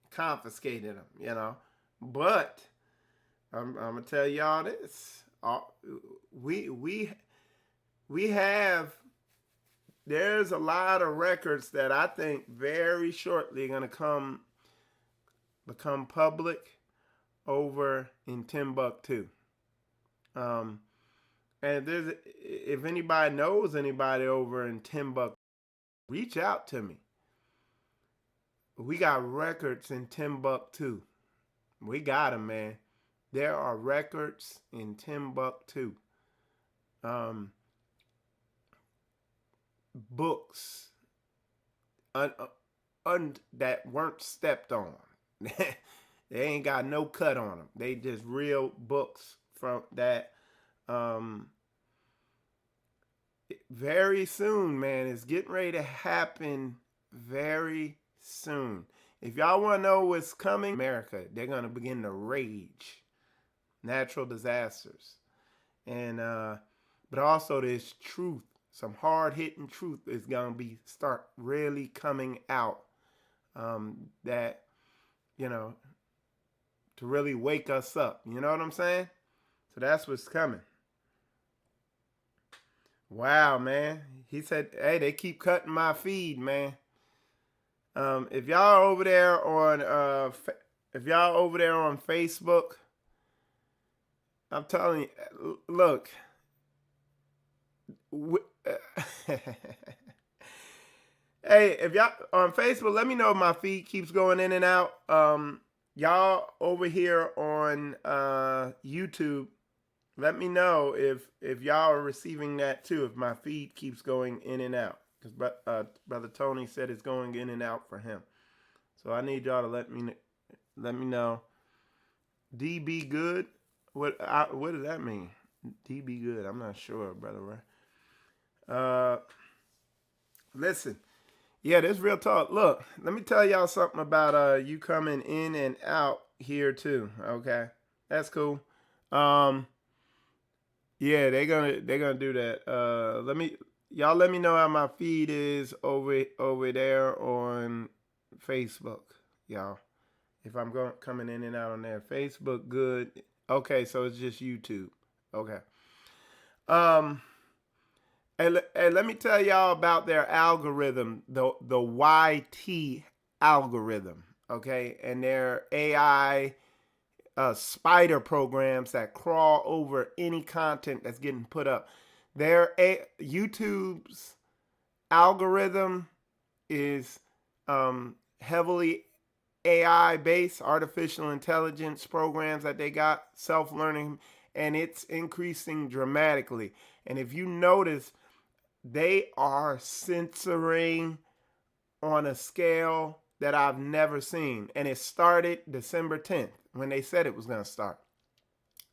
confiscated them, But I'm gonna tell y'all this: we have. There's a lot of records that I think very shortly are going to become public over in Timbuktu. And if anybody knows anybody over in Timbuktu, reach out to me. We got records in Timbuktu. We got them, man. There are records in Timbuktu. Books that weren't stepped on. They ain't got no cut on them. They just real books from that. Very soon, man. It's getting ready to happen very soon. If y'all want to know what's coming, America, they're going to begin to rage. Natural disasters. And but also there's truth. Some hard-hitting truth is going to start really coming out that, to really wake us up. You know what I'm saying? So that's what's coming. Wow, man. He said, hey, they keep cutting my feed, man. If y'all over there on Facebook, I'm telling you, look. Hey, if y'all on Facebook, let me know if my feed keeps going in and out. Y'all over here on YouTube, let me know if y'all are receiving that too, if my feed keeps going in and out. Because Brother Tony said it's going in and out for him. So I need y'all to let me know. DB good? What does that mean? DB good? I'm not sure, Brother Ray. Listen. Yeah, this real talk. Look, let me tell y'all something about you coming in and out here too. Okay, that's cool. Yeah, they're gonna do that. Let me know how my feed is over there on Facebook, y'all. If I'm coming in and out on there, Facebook good. Okay, so it's just YouTube. Okay. Hey, let me tell y'all about their algorithm, the YT algorithm, okay? And their AI spider programs that crawl over any content that's getting put up. YouTube's algorithm is heavily AI-based, artificial intelligence programs that they got, self-learning and it's increasing dramatically. And if you notice, they are censoring on a scale that I've never seen. And it started December 10th when they said it was going to start.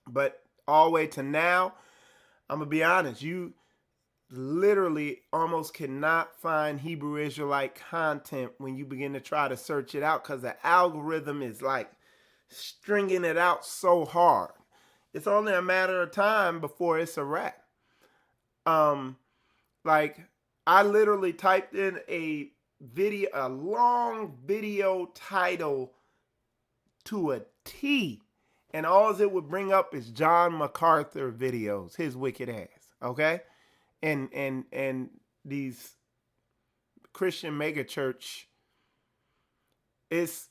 But all the way to now, I'm going to be honest, you literally almost cannot find Hebrew Israelite content when you begin to try to search it out, because the algorithm is like stringing it out so hard. It's only a matter of time before it's a wrap. Like I literally typed in a long video title to a T, and all it would bring up is John MacArthur videos, his wicked ass. Okay. And these Christian megachurch, it's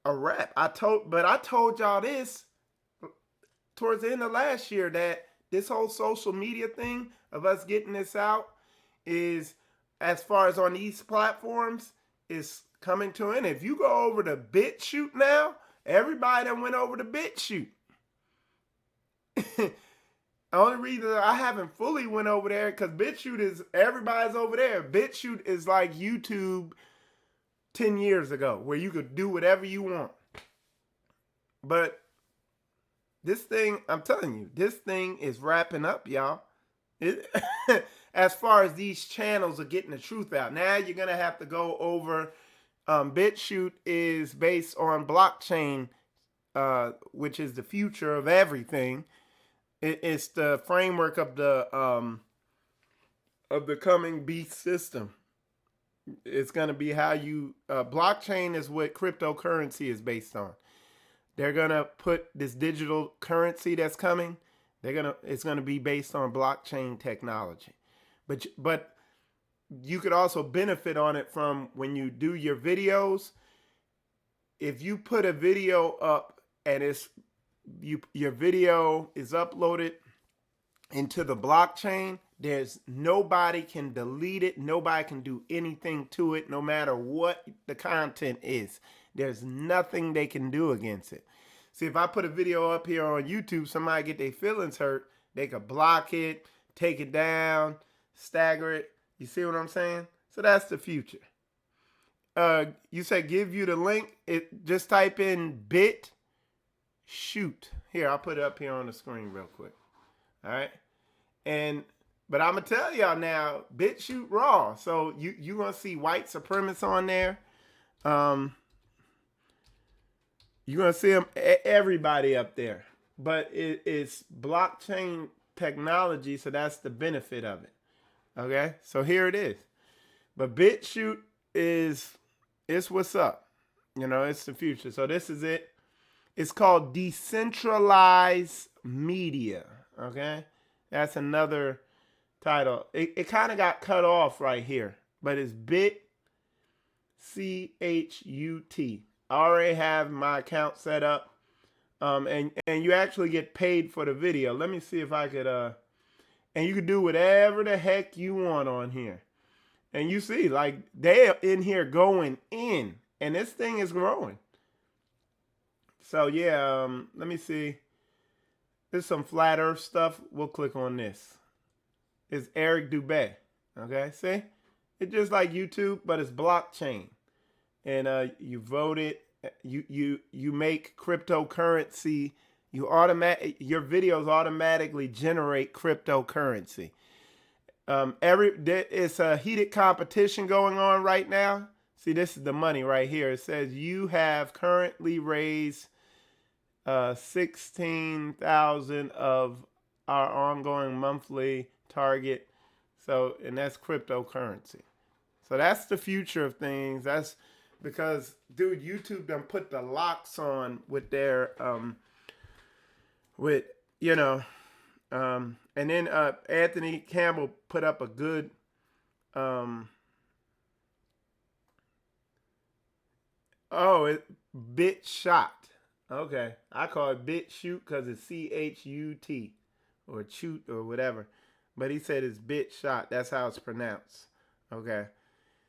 a wrap. I told y'all this towards the end of last year, that this whole social media thing of us getting this out is, as far as on these platforms, is coming to an end. If you go over to BitChute now, everybody that went over to BitChute. The only reason I haven't fully went over there because BitChute is, everybody's over there. BitChute is like YouTube 10 years ago, where you could do whatever you want. But this thing, I'm telling you, this thing is wrapping up, y'all. As far as these channels are getting the truth out. Now you're going to have to go over, BitChute is based on blockchain, which is the future of everything. It's the framework of the coming beast system. It's going to be how you, blockchain is what cryptocurrency is based on. They're going to put this digital currency that's coming. It's going to be based on blockchain technology. But you could also benefit on it from when you do your videos. If you put a video up and your video is uploaded into the blockchain, there's nobody can delete it. Nobody can do anything to it, no matter what the content is. There's nothing they can do against it. See, if I put a video up here on YouTube, somebody get their feelings hurt, they could block it, take it down, stagger it. You see what I'm saying? So that's the future. You said give you the link. Just type in BitChute. Here, I'll put it up here on the screen real quick. All right. But I'm going to tell y'all now, BitChute raw. So you're going to see white supremacists on there. You're going to see them, everybody up there. But it's blockchain technology, so that's the benefit of it. Okay? So here it is. But BitChute it's what's up. You know, it's the future. So this is it. It's called decentralized media. Okay? That's another title. It kind of got cut off right here. But it's BitChute. I already have my account set up. And you actually get paid for the video. Let me see if I could and you can do whatever the heck you want on here. And you see, like, they're in here going in. And this thing is growing. So yeah, let me see. There's some flat earth stuff. We'll click on this. It's Eric Dubé. Okay, see? It's just like YouTube, but it's blockchain. And you vote it. You make cryptocurrency. Your videos automatically generate cryptocurrency. It's a heated competition going on right now. See, this is the money right here. It says you have currently raised 16,000 of our ongoing monthly target. So, and that's cryptocurrency. So that's the future of things. That's because, dude, YouTube done put the locks on with their and then Anthony Campbell put up a good BitShot. Okay, I call it BitChute because it's CHUT or chute or whatever, but he said it's BitShot. That's how it's pronounced. Okay,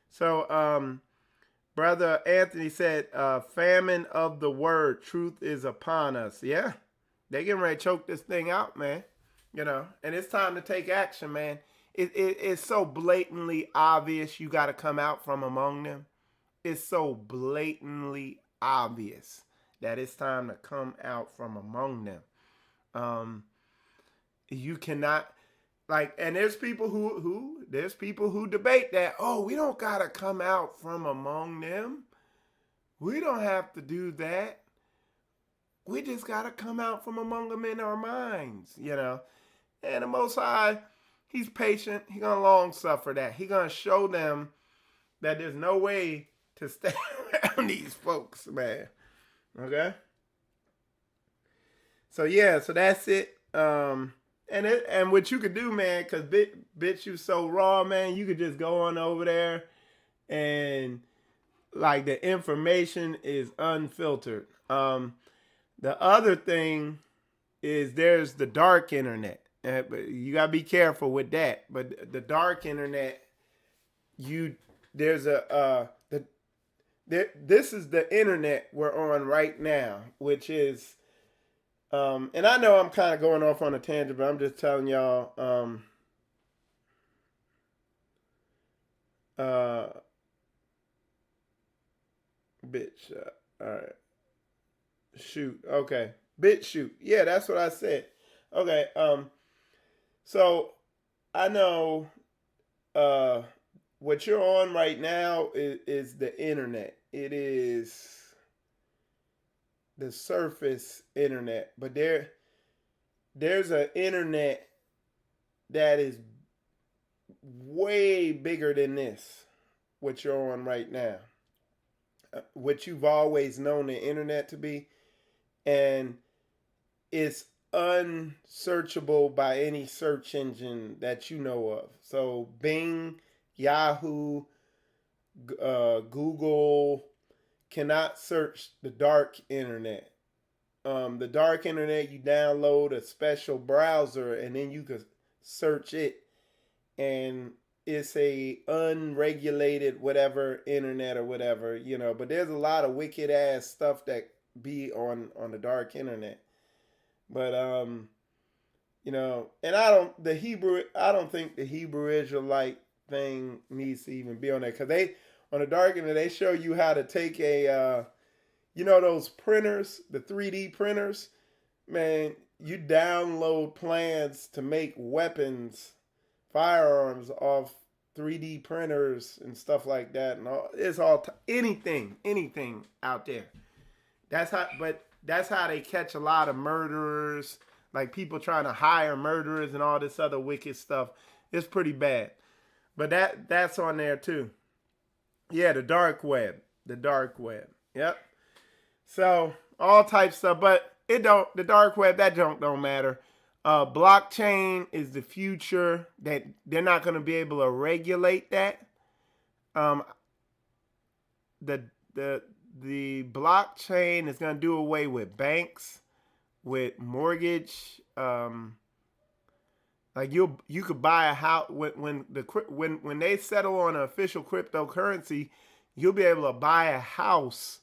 so Brother Anthony said, famine of the word, truth is upon us. Yeah, They getting ready to choke this thing out, man. You know, and it's time to take action, man. It's so blatantly obvious you got to come out from among them. It's so blatantly obvious that it's time to come out from among them. You cannot, like, and there's people who debate that. Oh, we don't gotta come out from among them. We don't have to do that. We just gotta come out from among them in our minds, you know. And the Most High, He's patient. He's gonna long suffer that. He's gonna show them that there's no way to stay around these folks, man. Okay. So yeah, so that's it. And what you could do, man, because bitch, you so raw, man. You could just go on over there, and like the information is unfiltered. The other thing is there's the dark internet. But you gotta be careful with that. But the dark internet, this is the internet we're on right now, which is, and I know I'm kind of going off on a tangent, but I'm just telling y'all, bitch, all right, shoot, okay, bitch, shoot, yeah, that's what I said. Okay, so I know, what you're on right now is the internet. It is the surface internet, but there's an internet that is way bigger than this, what you're on right now, what you've always known the internet to be, and it's unsearchable by any search engine that you know of. So Bing, Yahoo, Google cannot search the dark internet. The dark internet, you download a special browser and then you can search it, and it's a unregulated whatever internet or whatever, you know. But there's a lot of wicked ass stuff that be on the dark internet. But you know, and I don't think the Hebrew Israelite thing needs to even be on there, because they on the dark internet they show you how to take a you know those printers, the 3D printers, man, you download plans to make weapons, firearms off 3D printers and stuff like that, and it's all anything out there. That's how they catch a lot of murderers, like people trying to hire murderers and all this other wicked stuff. It's pretty bad. But that's on there too. Yeah, the dark web. Yep. So all types of stuff, but the dark web, that don't matter. Blockchain is the future. That they're not going to be able to regulate that. The blockchain is going to do away with banks, with mortgage. Like you could buy a house when they settle on an official cryptocurrency, you'll be able to buy a house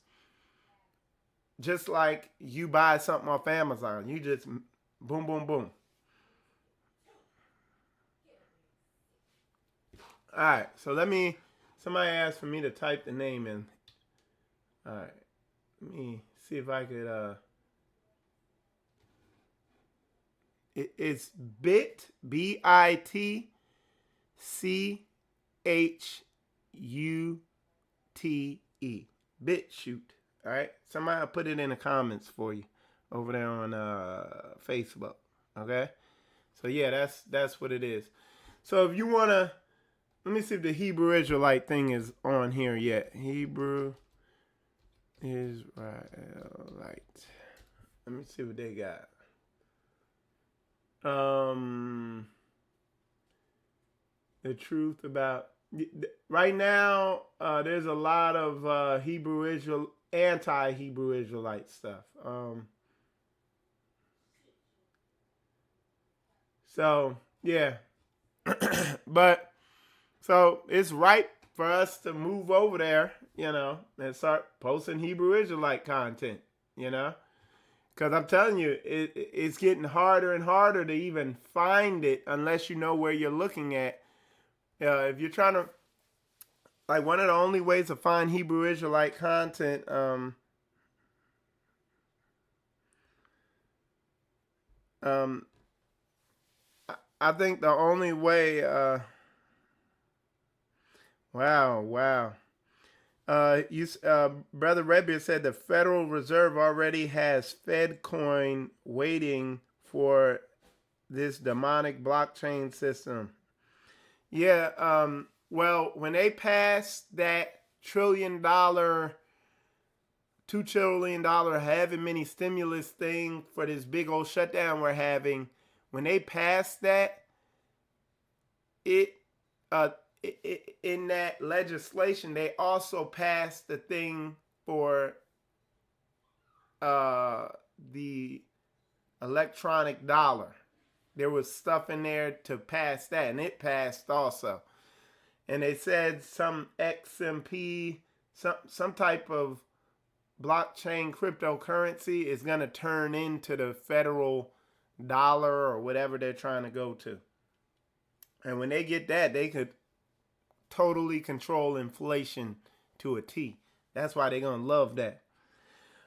just like you buy something off Amazon. You just boom, boom, boom. All right, so somebody asked for me to type the name in. All right, let me see if I could, it's BITCHUTE. BitChute. All right, somebody put it in the comments for you over there on Facebook. Okay, so yeah, that's what it is. So if you wanna, let me see if the Hebrew Israelite thing is on here yet. Hebrew Israelite. Let me see what they got. The truth about right now, there's a lot of anti-Hebrew Israelite stuff. So yeah, but so it's ripe for us to move over there, you know, and start posting Hebrew Israelite content, you know, Because I'm telling you, it's getting harder and harder to even find it unless you know where you're looking at. If you're trying to, like, one of the only ways to find Hebrew Israelite content, um, I think the only way, wow. Brother Rebbe said the Federal Reserve already has Fed coin waiting for this demonic blockchain system. Yeah. Well, when they passed that $2 trillion, however many stimulus thing for this big old shutdown we're having, when they passed that, it uh in that legislation they also passed the thing for the electronic dollar. There was stuff in there to pass that, and it passed also. And they said some XMP, some type of blockchain cryptocurrency is going to turn into the federal dollar or whatever they're trying to go to. And when they get that, they could totally control inflation to a T. That's why they're going to love that.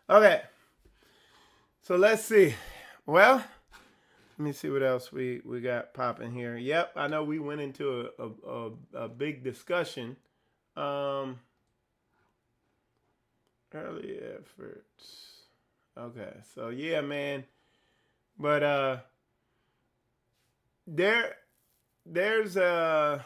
Okay. So let's see. Well, let me see what else we got popping here. Yep, I know we went into a big discussion. Early efforts. Okay, so yeah, man. But there's a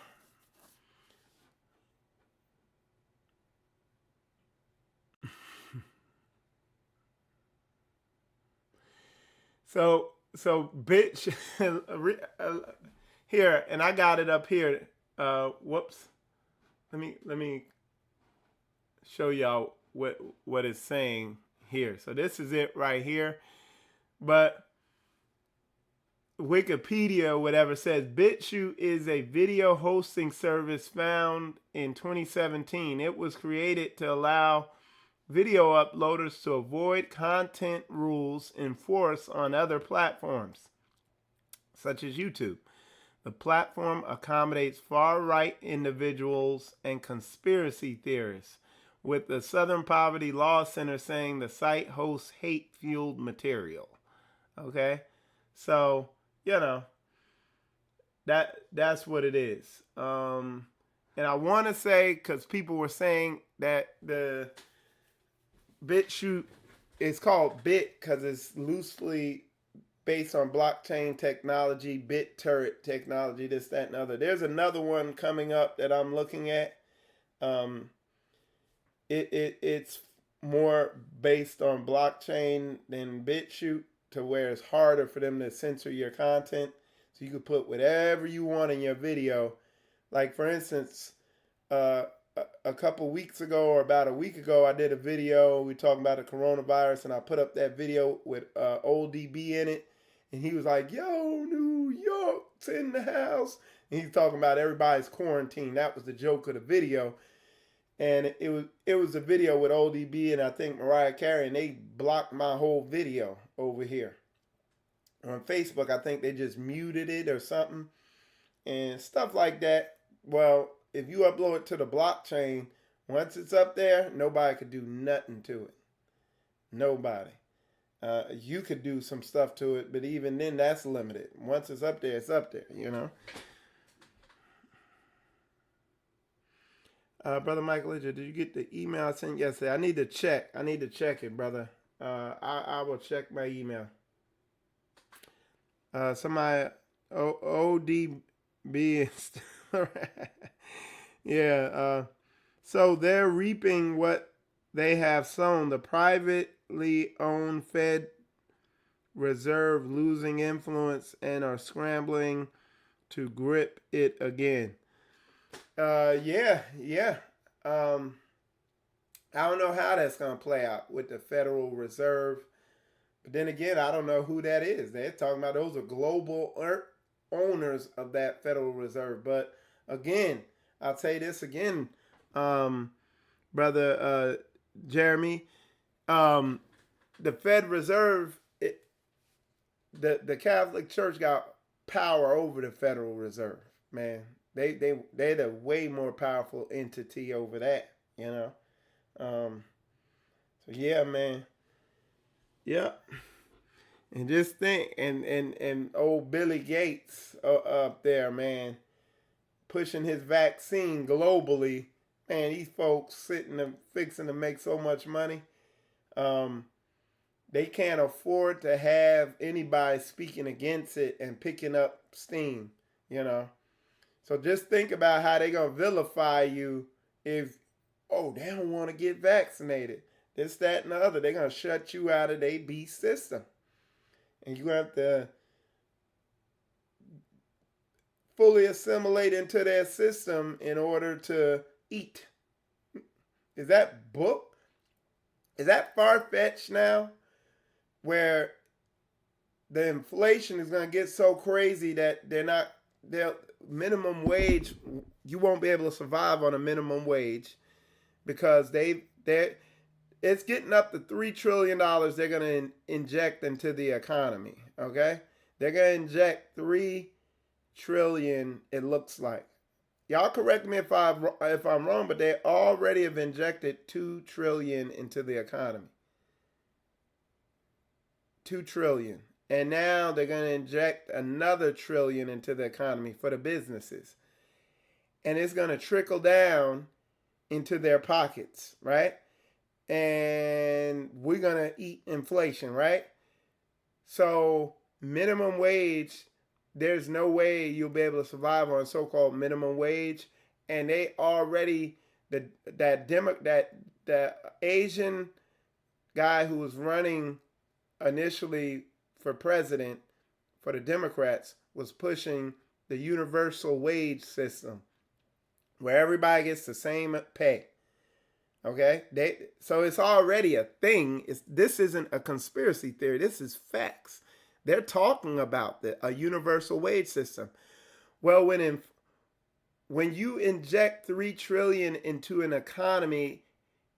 so bitch here, and I got it up here. Whoops. Let me show y'all what it's saying here. So this is it right here. But Wikipedia or whatever says BitChute is a video hosting service found in 2017. It was created to allow video uploaders to avoid content rules enforced on other platforms, such as YouTube. The platform accommodates far-right individuals and conspiracy theorists, with the Southern Poverty Law Center saying the site hosts hate-fueled material. Okay? So, you know, that's what it is. And I want to say, because people were saying that the BitChute is called Bit because it's loosely based on blockchain technology, bit turret technology, this, that, and other. There's another one coming up that I'm looking at. It's more based on blockchain than BitChute, to where it's harder for them to censor your content. So you could put whatever you want in your video. Like, for instance, a couple weeks ago or about a week ago, I did a video. We talking about the coronavirus, and I put up that video with Old DB in it. And he was like, yo, New York's in the house. And he's talking about everybody's quarantined. That was the joke of the video. And it was a video with Old DB and I think Mariah Carey, and they blocked my whole video over here. On Facebook, I think they just muted it or something. And stuff like that. Well, if you upload it to the blockchain, once it's up there, nobody could do nothing to it. Nobody. You could do some stuff to it, but even then, that's limited. Once it's up there, you know. Brother Michael, did you get the email I sent yesterday? I need to check it, brother. I will check my email. Somebody, ODB is yeah. So they're reaping what they have sown. The privately owned Fed Reserve losing influence and are scrambling to grip it again. Yeah. I don't know how that's going to play out with the Federal Reserve. But then again, I don't know who that is. They're talking about those are global owners of that Federal Reserve. But again, I'll say this again, Brother Jeremy. The Fed Reserve the Catholic Church got power over the Federal Reserve, man. They're the way more powerful entity over that, you know. So yeah, man. Yeah. And just think, and old Billy Gates up there, man, pushing his vaccine globally. Man, these folks sitting and fixing to make so much money. Um, they can't afford to have anybody speaking against it and picking up steam, you know. So just think about how they're gonna vilify you if, oh, they don't want to get vaccinated. This, that, and the other. They're gonna shut you out of their beast system. And you have to fully assimilate into their system in order to eat. Is that book? Is that far-fetched now? Where the inflation is going to get so crazy that they'll minimum wage, you won't be able to survive on a minimum wage because it's getting up to $3 trillion they're going to inject into the economy, okay? They're going to inject $3 trillion, it looks like. Y'all correct me if I'm wrong, but they already have injected $2 trillion into the economy. $2 trillion. And now they're going to inject another $1 trillion into the economy for the businesses. And it's going to trickle down into their pockets, right? And we're going to eat inflation, right? So minimum wage, there's no way you'll be able to survive on so-called minimum wage. And they already, the Asian guy who was running initially for president for the Democrats was pushing the universal wage system where everybody gets the same pay. Okay? So it's already a thing. This isn't a conspiracy theory. This is facts. They're talking about a universal wage system. Well, when you inject $3 trillion into an economy,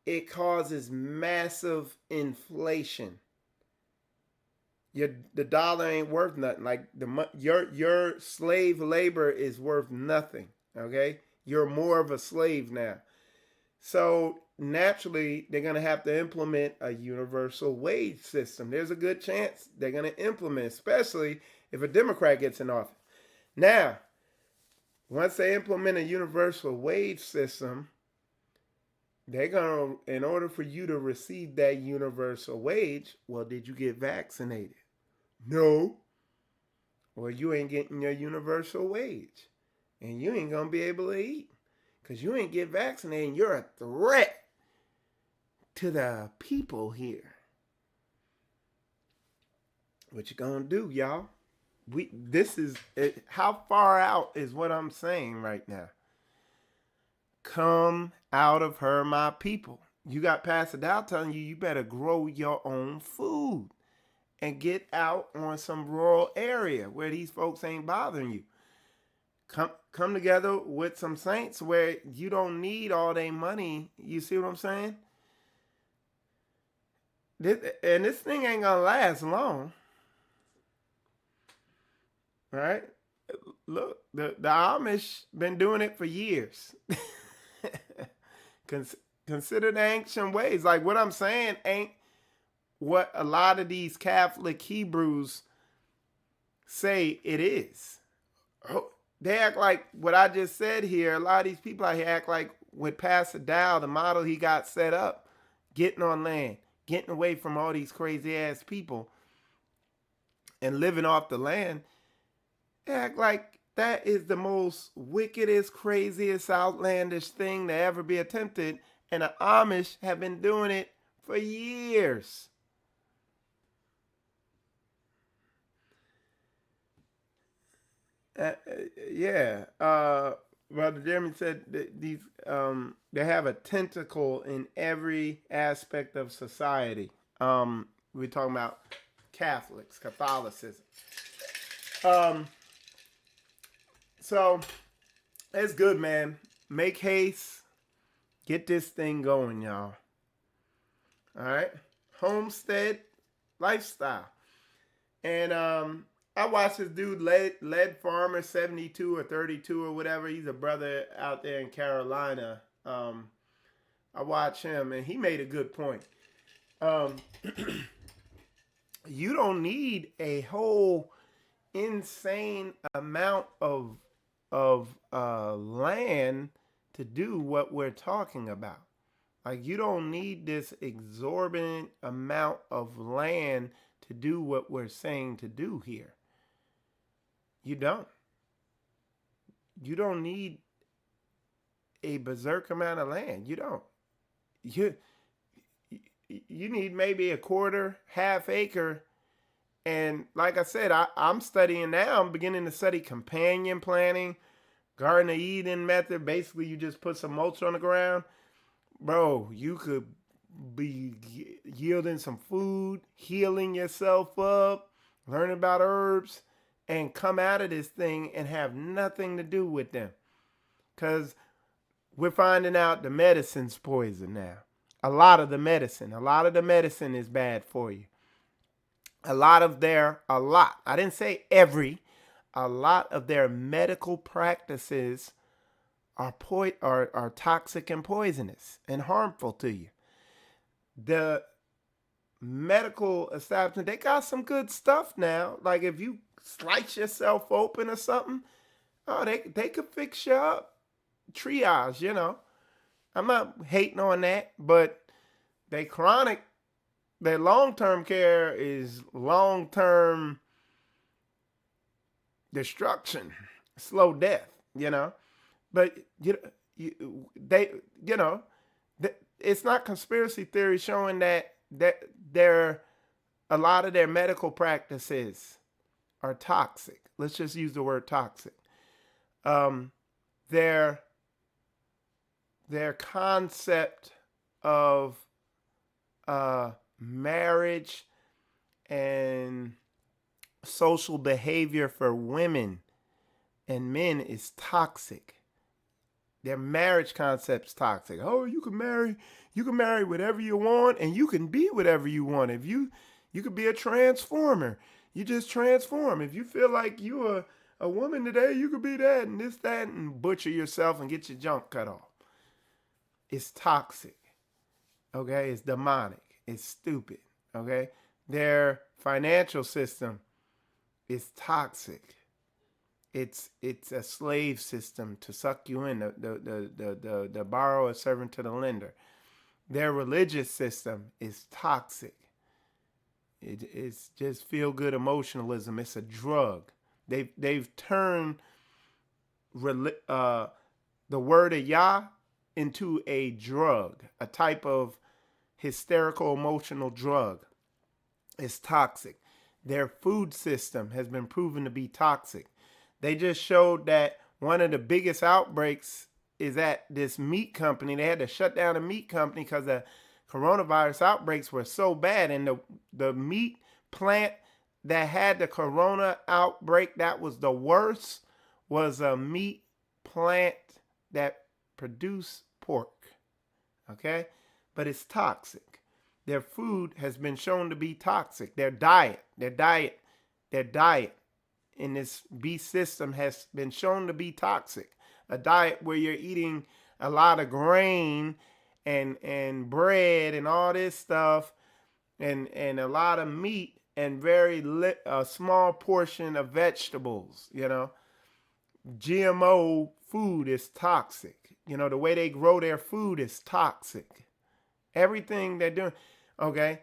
it causes massive inflation. The dollar ain't worth nothing. Like your slave labor is worth nothing. Okay, you're more of a slave now. So naturally, they're gonna have to implement a universal wage system. There's a good chance they're gonna implement, especially if a Democrat gets in office. Now, once they implement a universal wage system, they're gonna, in order for you to receive that universal wage, well, did you get vaccinated? No. Well, you ain't getting your universal wage. And you ain't going to be able to eat. Because you ain't get vaccinated and you're a threat to the people here. What you going to do, y'all? How far out is what I'm saying right now. Come out of her, my people. You got Pastor Dow telling you better grow your own food. And get out on some rural area where these folks ain't bothering you. Come together with some saints where you don't need all their money. You see what I'm saying? And this thing ain't gonna last long. Right? Look, the Amish been doing it for years. Consider the ancient ways. Like what I'm saying ain't what a lot of these Catholic Hebrews say it is. Oh, they act like what I just said here. A lot of these people out here act like with Pastor Dow, the model he got set up, getting on land, getting away from all these crazy ass people and living off the land. They act like that is the most wickedest, craziest, outlandish thing to ever be attempted. And the Amish have been doing it for years. Brother Jeremy said that these they have a tentacle in every aspect of society. We're talking about Catholicism. So it's good, man. Make haste, get this thing going, y'all. All right, homestead lifestyle. And I watched this dude, Lead Farmer 72 or 32 or whatever. He's a brother out there in Carolina. I watch him, and he made a good point. Um, you don't need a whole insane amount of land to do what we're talking about. Like, you don't need this exorbitant amount of land to do what we're saying to do here. You don't. You don't need a berserk amount of land. You don't. You need maybe a quarter, half acre. And like I said, I'm studying now. I'm beginning to study companion planting, Garden of Eden method. Basically, you just put some mulch on the ground. Bro, you could be yielding some food, healing yourself up, learning about herbs, and come out of this thing and have nothing to do with them. Because we're finding out the medicine's poison now. A lot of the medicine is bad for you. A lot, I didn't say every, a lot of their medical practices are toxic and poisonous and harmful to you. The medical establishment, they got some good stuff now. Like if you slice yourself open or something, oh, they could fix you up. Triage, you know. I'm not hating on that, but their long-term care is long-term destruction, slow death, you know. But it's not conspiracy theory showing that a lot of their medical practices are toxic. Let's just use the word toxic. Their concept of marriage and social behavior for women and men is toxic. Their marriage concept's toxic. Oh, you can marry whatever you want, and you can be whatever you want. If you could be a transformer. You just transform. If you feel like you're a woman today, you could be that and this, that, and butcher yourself and get your junk cut off. It's toxic. Okay? It's demonic. It's stupid. Okay? Their financial system is toxic. It's a slave system to suck you in. The borrower servant to the lender. Their religious system is toxic. It's just feel good emotionalism. It's a drug. They've turned the word of Yah into a drug, a type of hysterical emotional drug. It's toxic. Their food system has been proven to be toxic. They just showed that one of the biggest outbreaks is at this meat company. They had to shut down a meat company because the coronavirus outbreaks were so bad. And the meat plant that had the corona outbreak that was the worst was a meat plant that produced pork. Okay? But it's toxic. Their food has been shown to be toxic. Their diet in this beast system has been shown to be toxic. A diet where you're eating a lot of grain and bread and all this stuff and a lot of meat and a small portion of vegetables, you know. GMO food is toxic. You know, the way they grow their food is toxic. Everything they're doing, okay,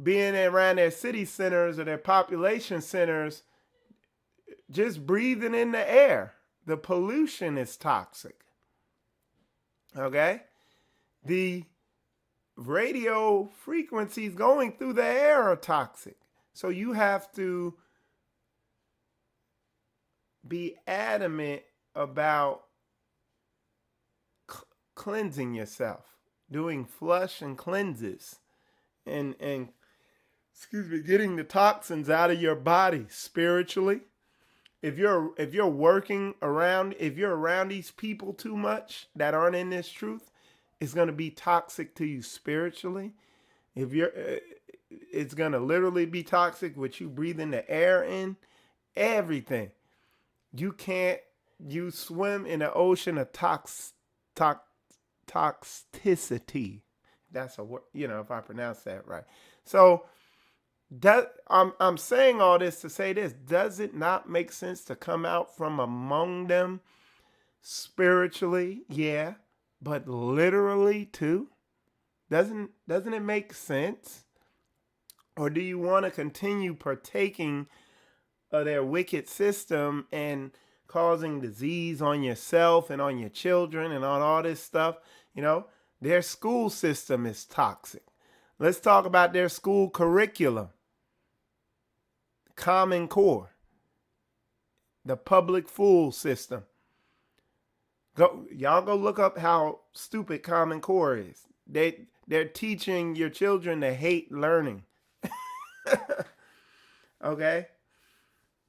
being around their city centers or their population centers, just breathing in the air, the pollution is toxic. Okay? The radio frequencies going through the air are toxic. So you have to be adamant about cleansing yourself, doing flush and cleanses, and getting the toxins out of your body spiritually. If you're working around, if you're around these people too much that aren't in this truth, it's going to be toxic to you spiritually. If it's going to literally be toxic with you breathing the air in, everything. You swim in an ocean of toxicity. That's a word, if I pronounce that right. So I'm saying all this to say this. Does it not make sense to come out from among them spiritually? Yeah. But literally too? Doesn't it make sense? Or do you want to continue partaking of their wicked system and causing disease on yourself and on your children and on all this stuff? Their school system is toxic. Let's talk about their school curriculum. Common Core. The public fool system. Y'all go look up how stupid Common Core is. They're teaching your children to hate learning. Okay?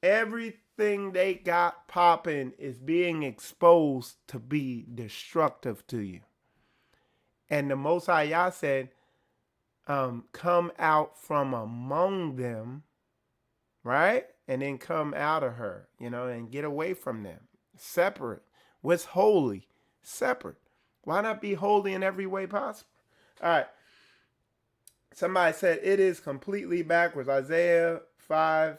Everything they got popping is being exposed to be destructive to you. And the Most High Yah said, come out from among them, right? And then come out of her, and get away from them. Separate. What's holy? Separate. Why not be holy in every way possible? All right. Somebody said it is completely backwards. Isaiah 5,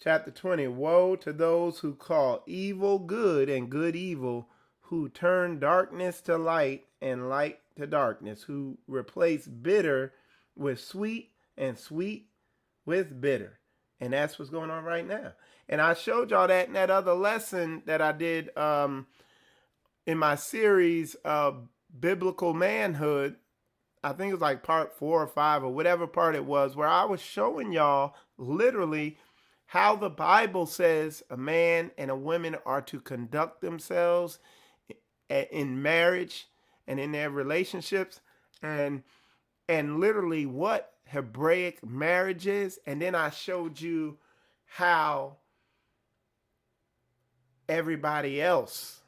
chapter 20. Woe to those who call evil good and good evil, who turn darkness to light and light to darkness, who replace bitter with sweet and sweet with bitter. And that's what's going on right now. And I showed y'all that in that other lesson that I did in my series of Biblical Manhood. I think it was like part 4 or 5 or whatever part it was, where I was showing y'all literally how the Bible says a man and a woman are to conduct themselves in marriage and in their relationships, and literally what Hebraic marriage is. And then I showed you how everybody else,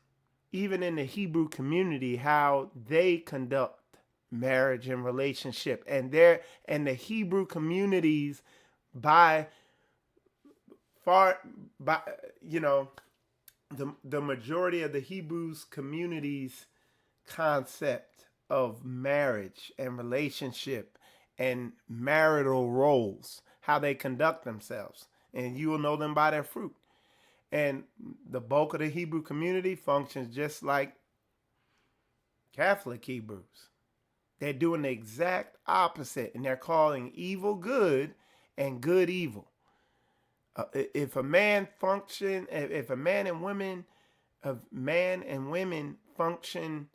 even in the Hebrew community, how they conduct marriage and relationship. And the Hebrew communities the majority of the Hebrews communities concept of marriage and relationship and marital roles, how they conduct themselves. And you will know them by their fruit. And the bulk of the Hebrew community functions just like Catholic Hebrews. They're doing the exact opposite, and they're calling evil good and good evil. If a man and women function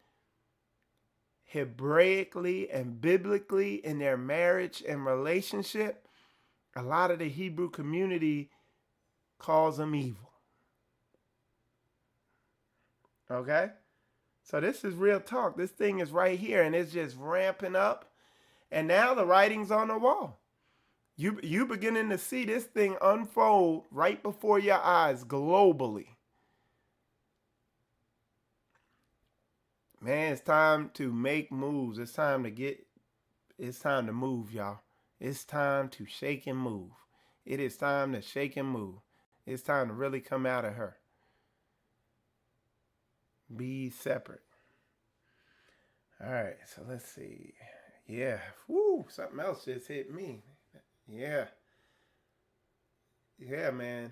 Hebraically and biblically in their marriage and relationship, a lot of the Hebrew community calls them evil. Okay? So this is real talk. This thing is right here, and it's just ramping up. And now the writing's on the wall. You beginning to see this thing unfold right before your eyes globally. Man, it's time to make moves. It's time to move, y'all. It's time to shake and move. It is time to shake and move. It's time to really come out of her. Be separate. All right, so let's see. Yeah. Woo, something else just hit me. Yeah. Yeah, man.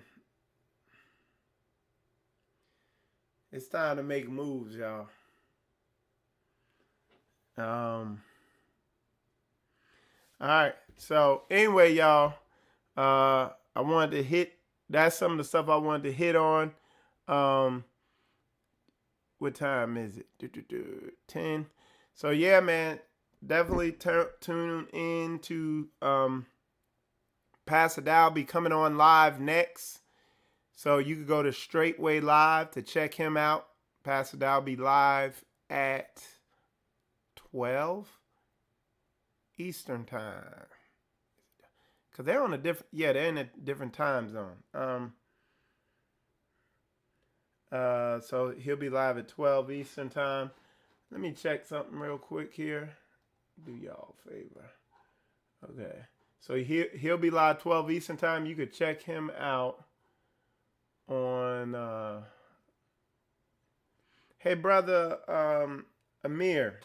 It's time to make moves, y'all. All right. So anyway, y'all, I wanted to hit, that's some of the stuff I wanted to hit on. What time is it? 10. So yeah, man, definitely tune in to Pastor Dow be coming on live next. So you can go to Straitway Live to check him out. Pastor Dow be live at 12 Eastern time. Because they're on they're in a different time zone. So he'll be live at 12 Eastern time. Let me check something real quick here. Do y'all a favor. Okay. So he'll be live 12 Eastern time. You could check him out on hey brother Amir.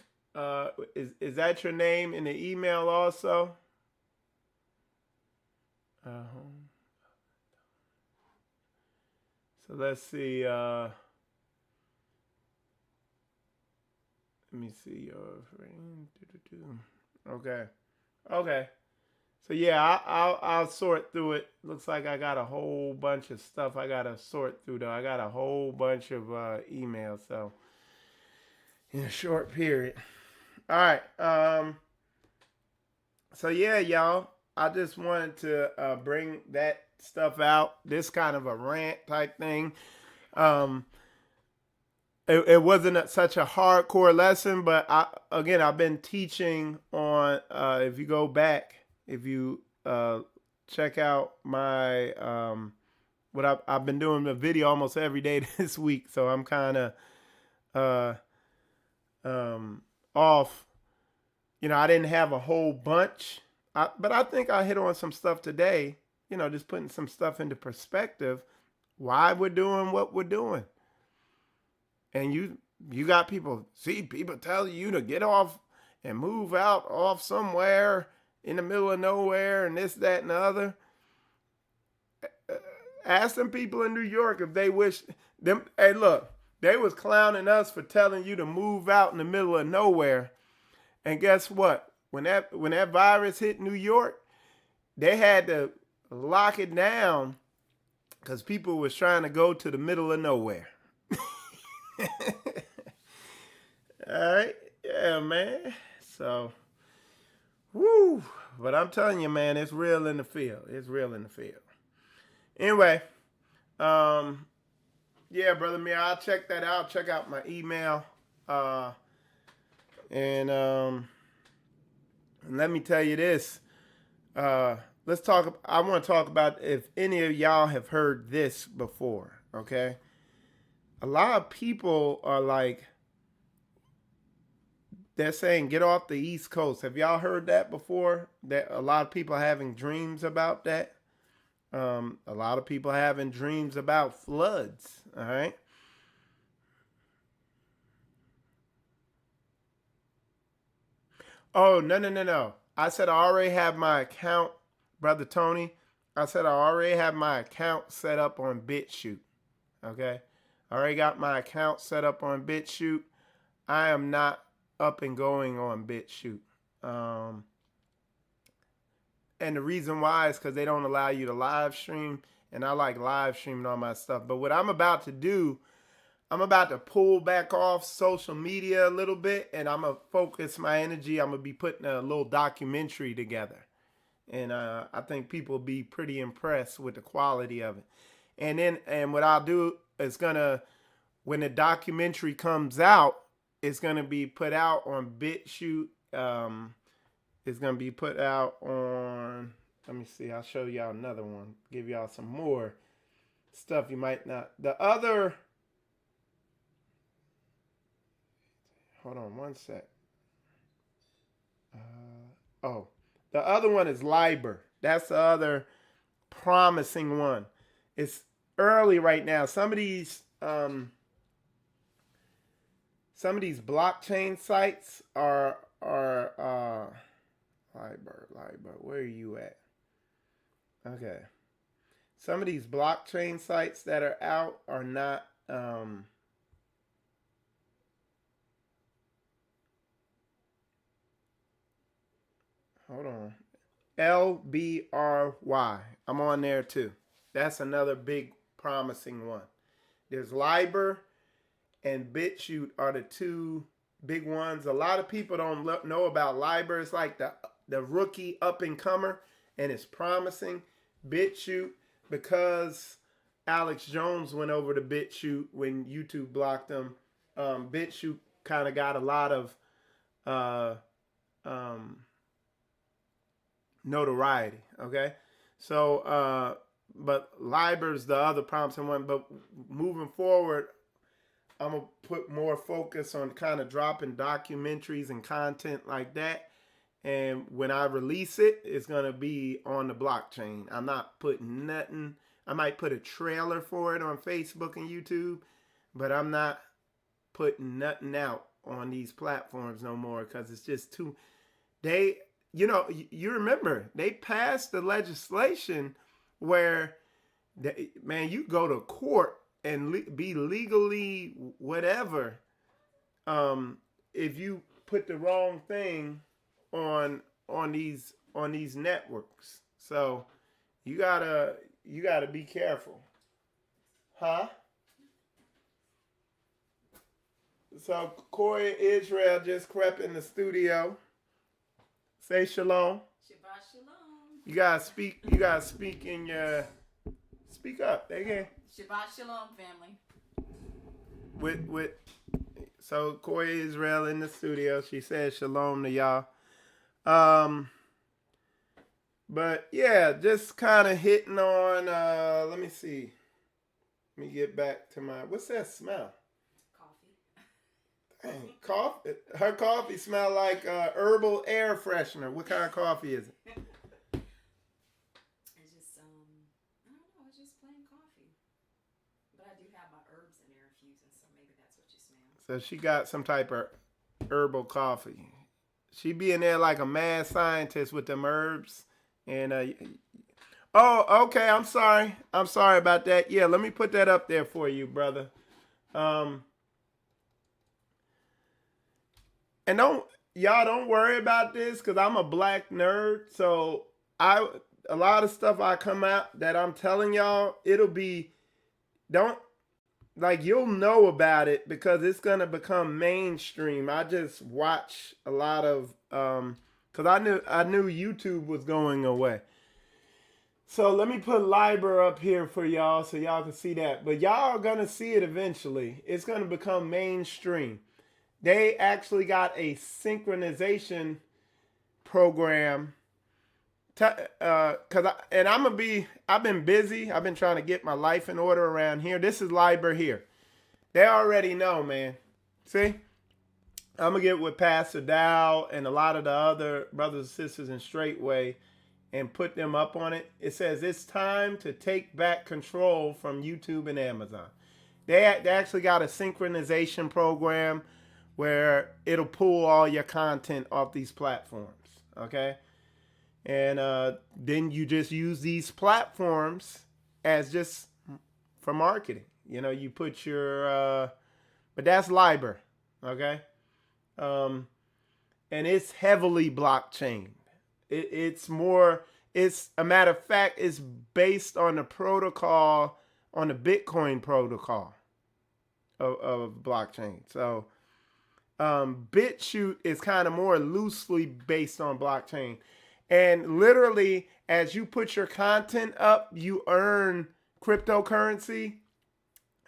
Is that your name in the email also? So let's see. Let me see your friend. Okay. Okay. So yeah, I'll sort through it. Looks like I got a whole bunch of stuff I gotta sort through though. I got a whole bunch of emails, so in a short period. All right. So yeah, y'all. I just wanted to bring that stuff out. This kind of a rant type thing. Um, it wasn't such a hardcore lesson, but I've been teaching on. If you go back, if you check out my what I've been doing a video almost every day this week, so I'm kind of off. You know, I didn't have a whole bunch, but I think I hit on some stuff today. You know, just putting some stuff into perspective. Why we're doing what we're doing. And you got people tell you to get off and move out off somewhere in the middle of nowhere and this, that, and the other. Ask them people in New York if they wish them. Hey, look, they was clowning us for telling you to move out in the middle of nowhere. And guess what? When that virus hit New York, they had to lock it down because people was trying to go to the middle of nowhere. All right. Yeah, man. So, woo. But I'm telling you, man, it's real in the field. It's real in the field. Anyway, yeah, brother Mia, I'll check that out. Check out my email. And let me tell you this. Let's talk. I want to talk about if any of y'all have heard this before. Okay. A lot of people are like, they're saying get off the East Coast. Have y'all heard that before? That a lot of people are having dreams about that. A lot of people having dreams about floods. All right. Oh, no. I said I already have my account, Brother Tony. I said I already have my account set up on BitChute. Okay. I already got my account set up on BitChute. I am not up and going on BitChute. And the reason why is because they don't allow you to live stream. And I like live streaming all my stuff. But what I'm about to do, I'm about to pull back off social media a little bit. And I'm going to focus my energy. I'm going to be putting a little documentary together. And I think people will be pretty impressed with the quality of it. And what I'll do is when the documentary comes out, it's going to be put out on BitChute. It's going to be put out on, let me see, I'll show y'all another one. Give y'all some more stuff you might not. The other, hold on one sec. The other one is Liber. That's the other promising one. It's early right now. Some of these blockchain sites are Liber, where are you at? Okay. Some of these blockchain sites that are out are not hold on. LBRY. I'm on there too. That's another big promising one. There's Liber and BitChute are the two big ones. A lot of people don't know about Liber. It's like the rookie up and comer, and it's promising. BitChute, because Alex Jones went over to BitChute when YouTube blocked him. BitChute kind of got a lot of notoriety. Okay, so but Liber's the other promising one. But moving forward, I'm gonna put more focus on kind of dropping documentaries and content like that. And when I release it, it's going to be on the blockchain. I'm not putting nothing. I might put a trailer for it on Facebook and YouTube, but I'm not putting nothing out on these platforms no more because it's just too. They, you remember, they passed the legislation where, man, you go to court and be legally whatever if you put the wrong thing on these networks. So you gotta be careful, huh? So Corey Israel just crept in the studio. Say shalom. Shabbat shalom. You gotta speak. You gotta speak in your. Speak up. Again. Shabbat shalom, family. With. So Corey Israel in the studio. She said shalom to y'all. But yeah, just kind of hitting on. Let me see. Let me get back to my. What's that smell? Coffee. Dang, coffee. Her coffee smell like herbal air freshener. What kind of coffee is it? It's just I don't know. It's just plain coffee. But I do have my herbs in there infusing, so maybe that's what you smell. So she got some type of herbal coffee. She be in there like a mad scientist with them herbs. And oh, okay. I'm sorry about that. Yeah, let me put that up there for you, brother. And don't worry about this because I'm a black nerd. So a lot of stuff I come out that I'm telling y'all, it'll be you'll know about it because it's gonna become mainstream. I just watch a lot of because I knew YouTube was going away. So let me put Liber up here for y'all so y'all can see that. But y'all are gonna see it eventually. It's gonna become mainstream. They actually got a synchronization program. I've been busy. I've been trying to get my life in order around here. This is Liber here. They already know, man. See? I'm going to get with Pastor Dow and a lot of the other brothers and sisters in Straitway and put them up on it. It says it's time to take back control from YouTube and Amazon. They actually got a synchronization program where it'll pull all your content off these platforms, okay? And then you just use these platforms as just for marketing. You put your, but that's Liber, okay? And it's heavily blockchain. It's a matter of fact, it's based on the protocol, on the Bitcoin protocol of blockchain. So BitChute is kind of more loosely based on blockchain. And literally, as you put your content up, you earn cryptocurrency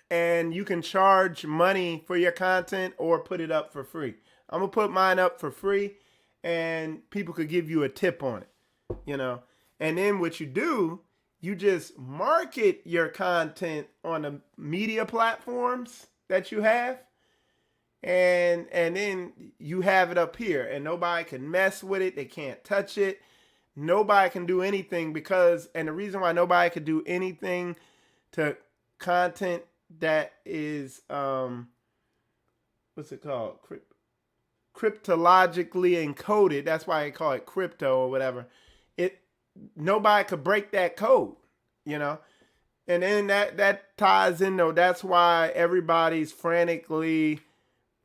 and you can charge money for your content or put it up for free. I'm going to put mine up for free and people could give you a tip on it, And then what you do, you just market your content on the media platforms that you have. And then you have it up here and nobody can mess with it. They can't touch it. Nobody can do anything and the reason why nobody can do anything to content that is, what's it called? Cryptologically encoded. That's why they call it crypto or whatever. Nobody could break that code, And then that ties in though. That's why everybody's frantically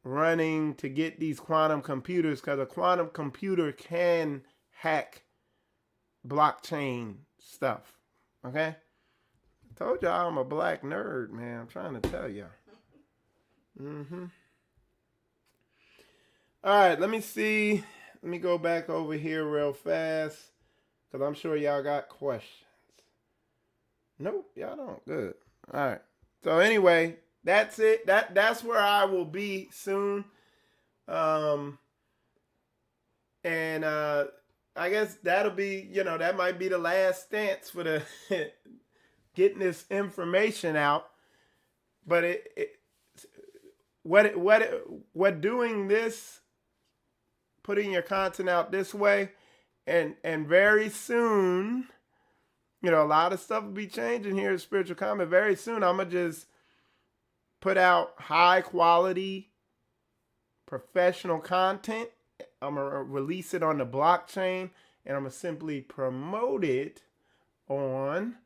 running to get these quantum computers because a quantum computer can hack blockchain stuff. Okay? I told y'all I'm a black nerd, man. I'm trying to tell y'all. All right, let me see. Let me go back over here real fast because I'm sure y'all got questions. Nope, y'all don't. Good. All right. So anyway, that's it. That's where I will be soon. And I guess that'll be, that might be the last stance for the getting this information out. But what doing this putting your content out this way, and very soon, a lot of stuff will be changing here at Spiritual Combat. Very soon, I'm gonna just put out high quality professional content. I'm gonna release it on the blockchain, and I'm gonna simply promote it on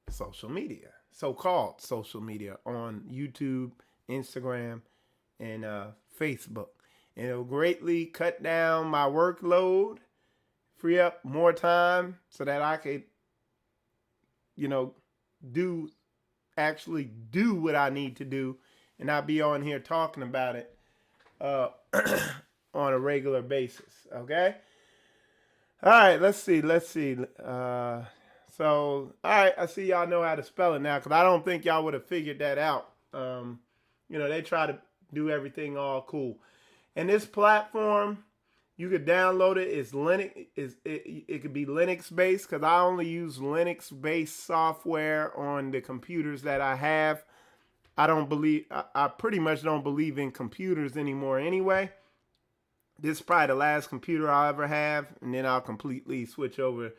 social media, so-called social media, on YouTube, Instagram, and Facebook. And it'll greatly cut down my workload, free up more time so that I could, actually do what I need to do and not be on here talking about it on a regular basis. Okay? All right, let's see. So, all right, I see y'all know how to spell it now, because I don't think y'all would have figured that out. They try to do everything all cool. And this platform, you could download it. It's Linux. It could be Linux based, because I only use Linux based software on the computers that I have. I pretty much don't believe in computers anymore anyway. This is probably the last computer I'll ever have, and then I'll completely switch over.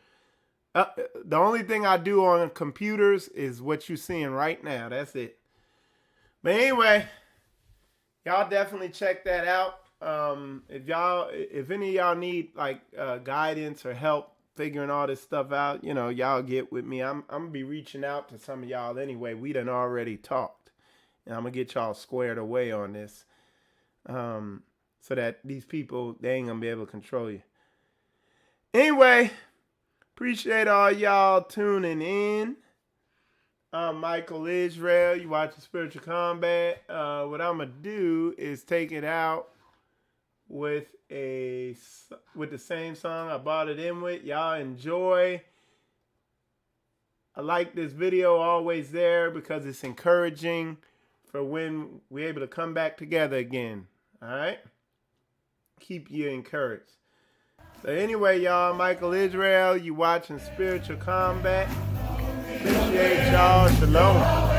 The only thing I do on computers is what you're seeing right now. That's it. But anyway, y'all definitely check that out. If any of y'all need guidance or help figuring all this stuff out, y'all get with me. I'm gonna be reaching out to some of y'all anyway. We done already talked, and I'm gonna get y'all squared away on this, so that these people, they ain't gonna be able to control you. Anyway, appreciate all y'all tuning in. I'm Michael Israel. You watching Spiritual Combat. What I'm gonna do is take it out with the same song I brought it in with. Y'all enjoy. I like this video, always there, because it's encouraging for when we're able to come back together again. All right? Keep you encouraged. So anyway, y'all, Michael Israel, you watching Spiritual Combat. Appreciate y'all. Shalom.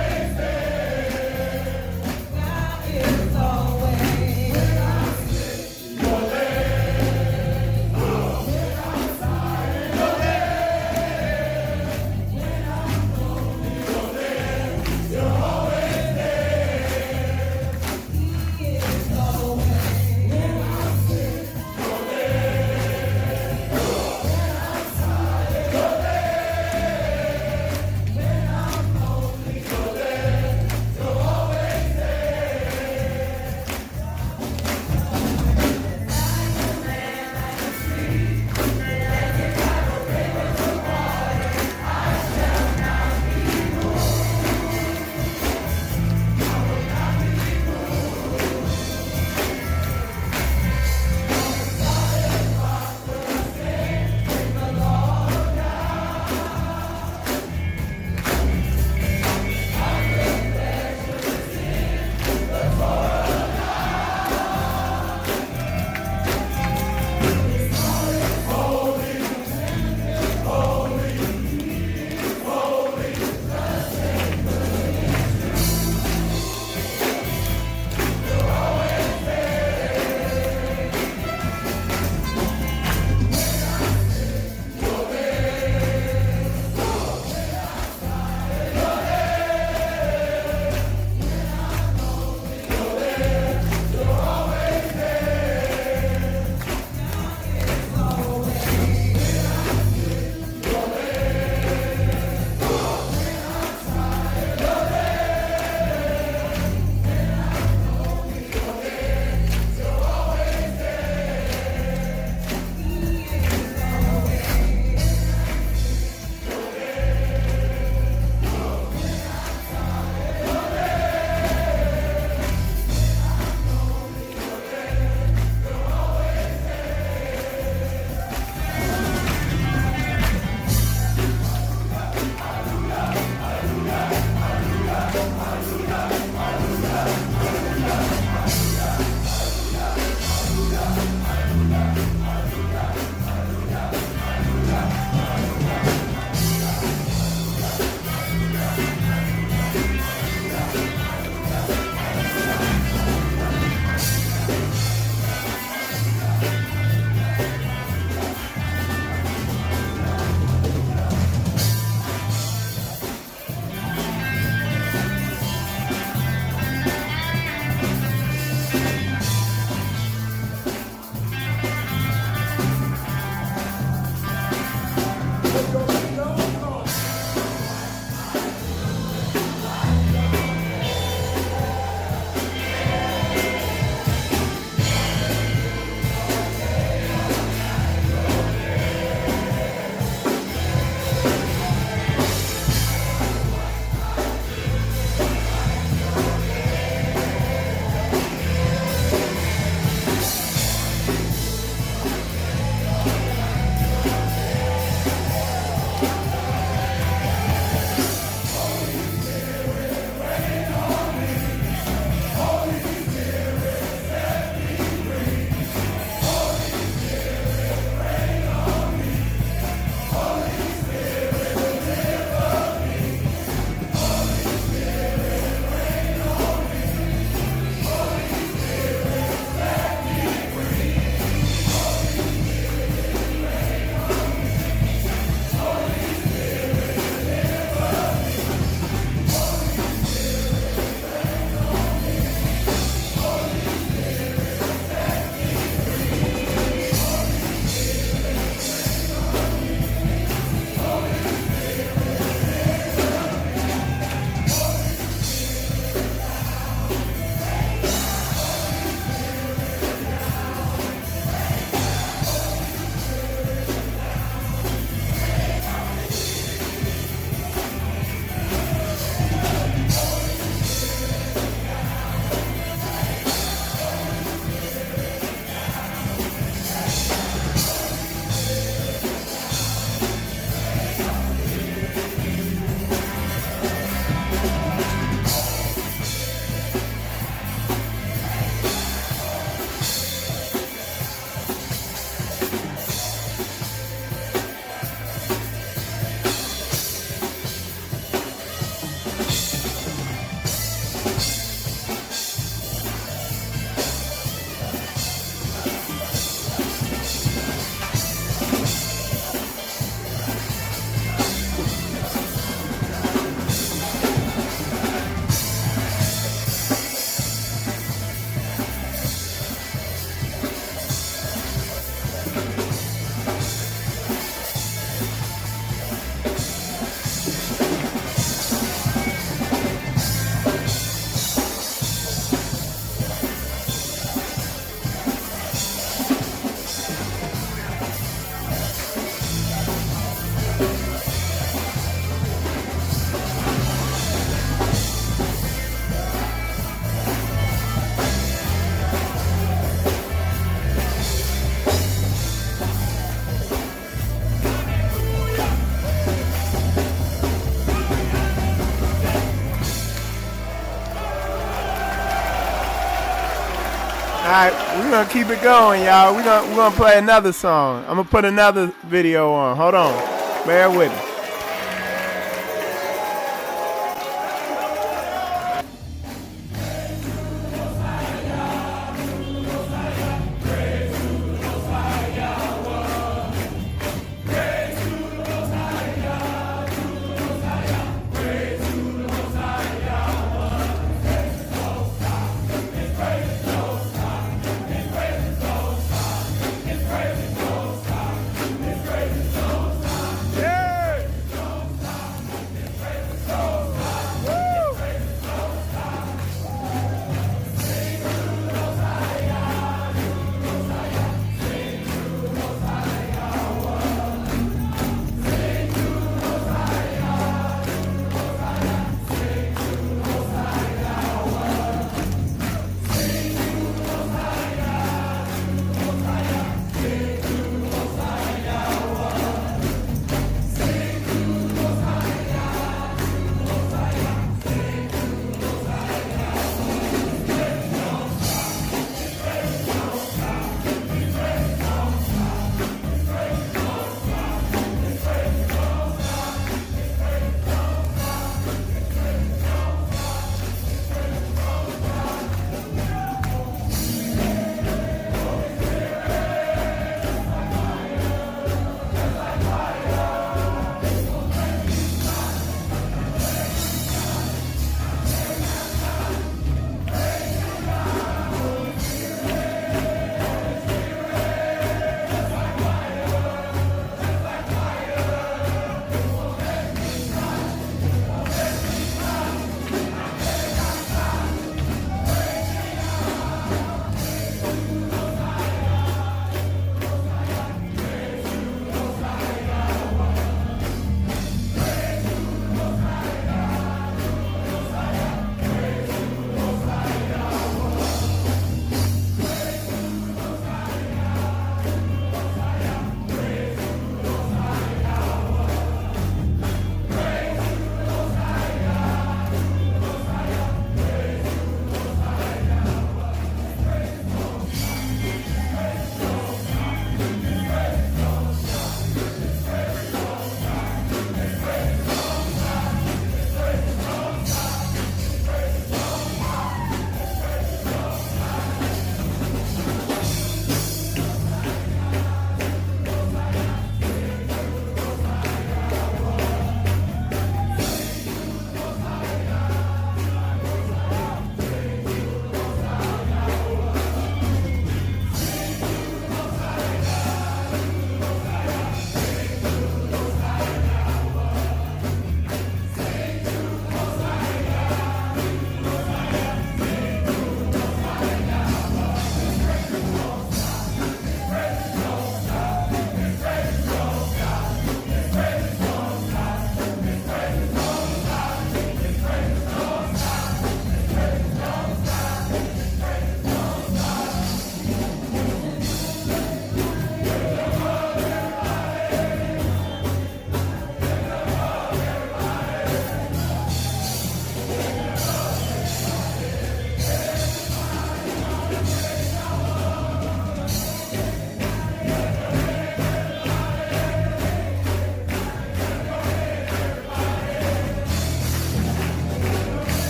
right, we're gonna keep it going, y'all. We're gonna play another song. I'm gonna put another video on. Hold on. Bear with me.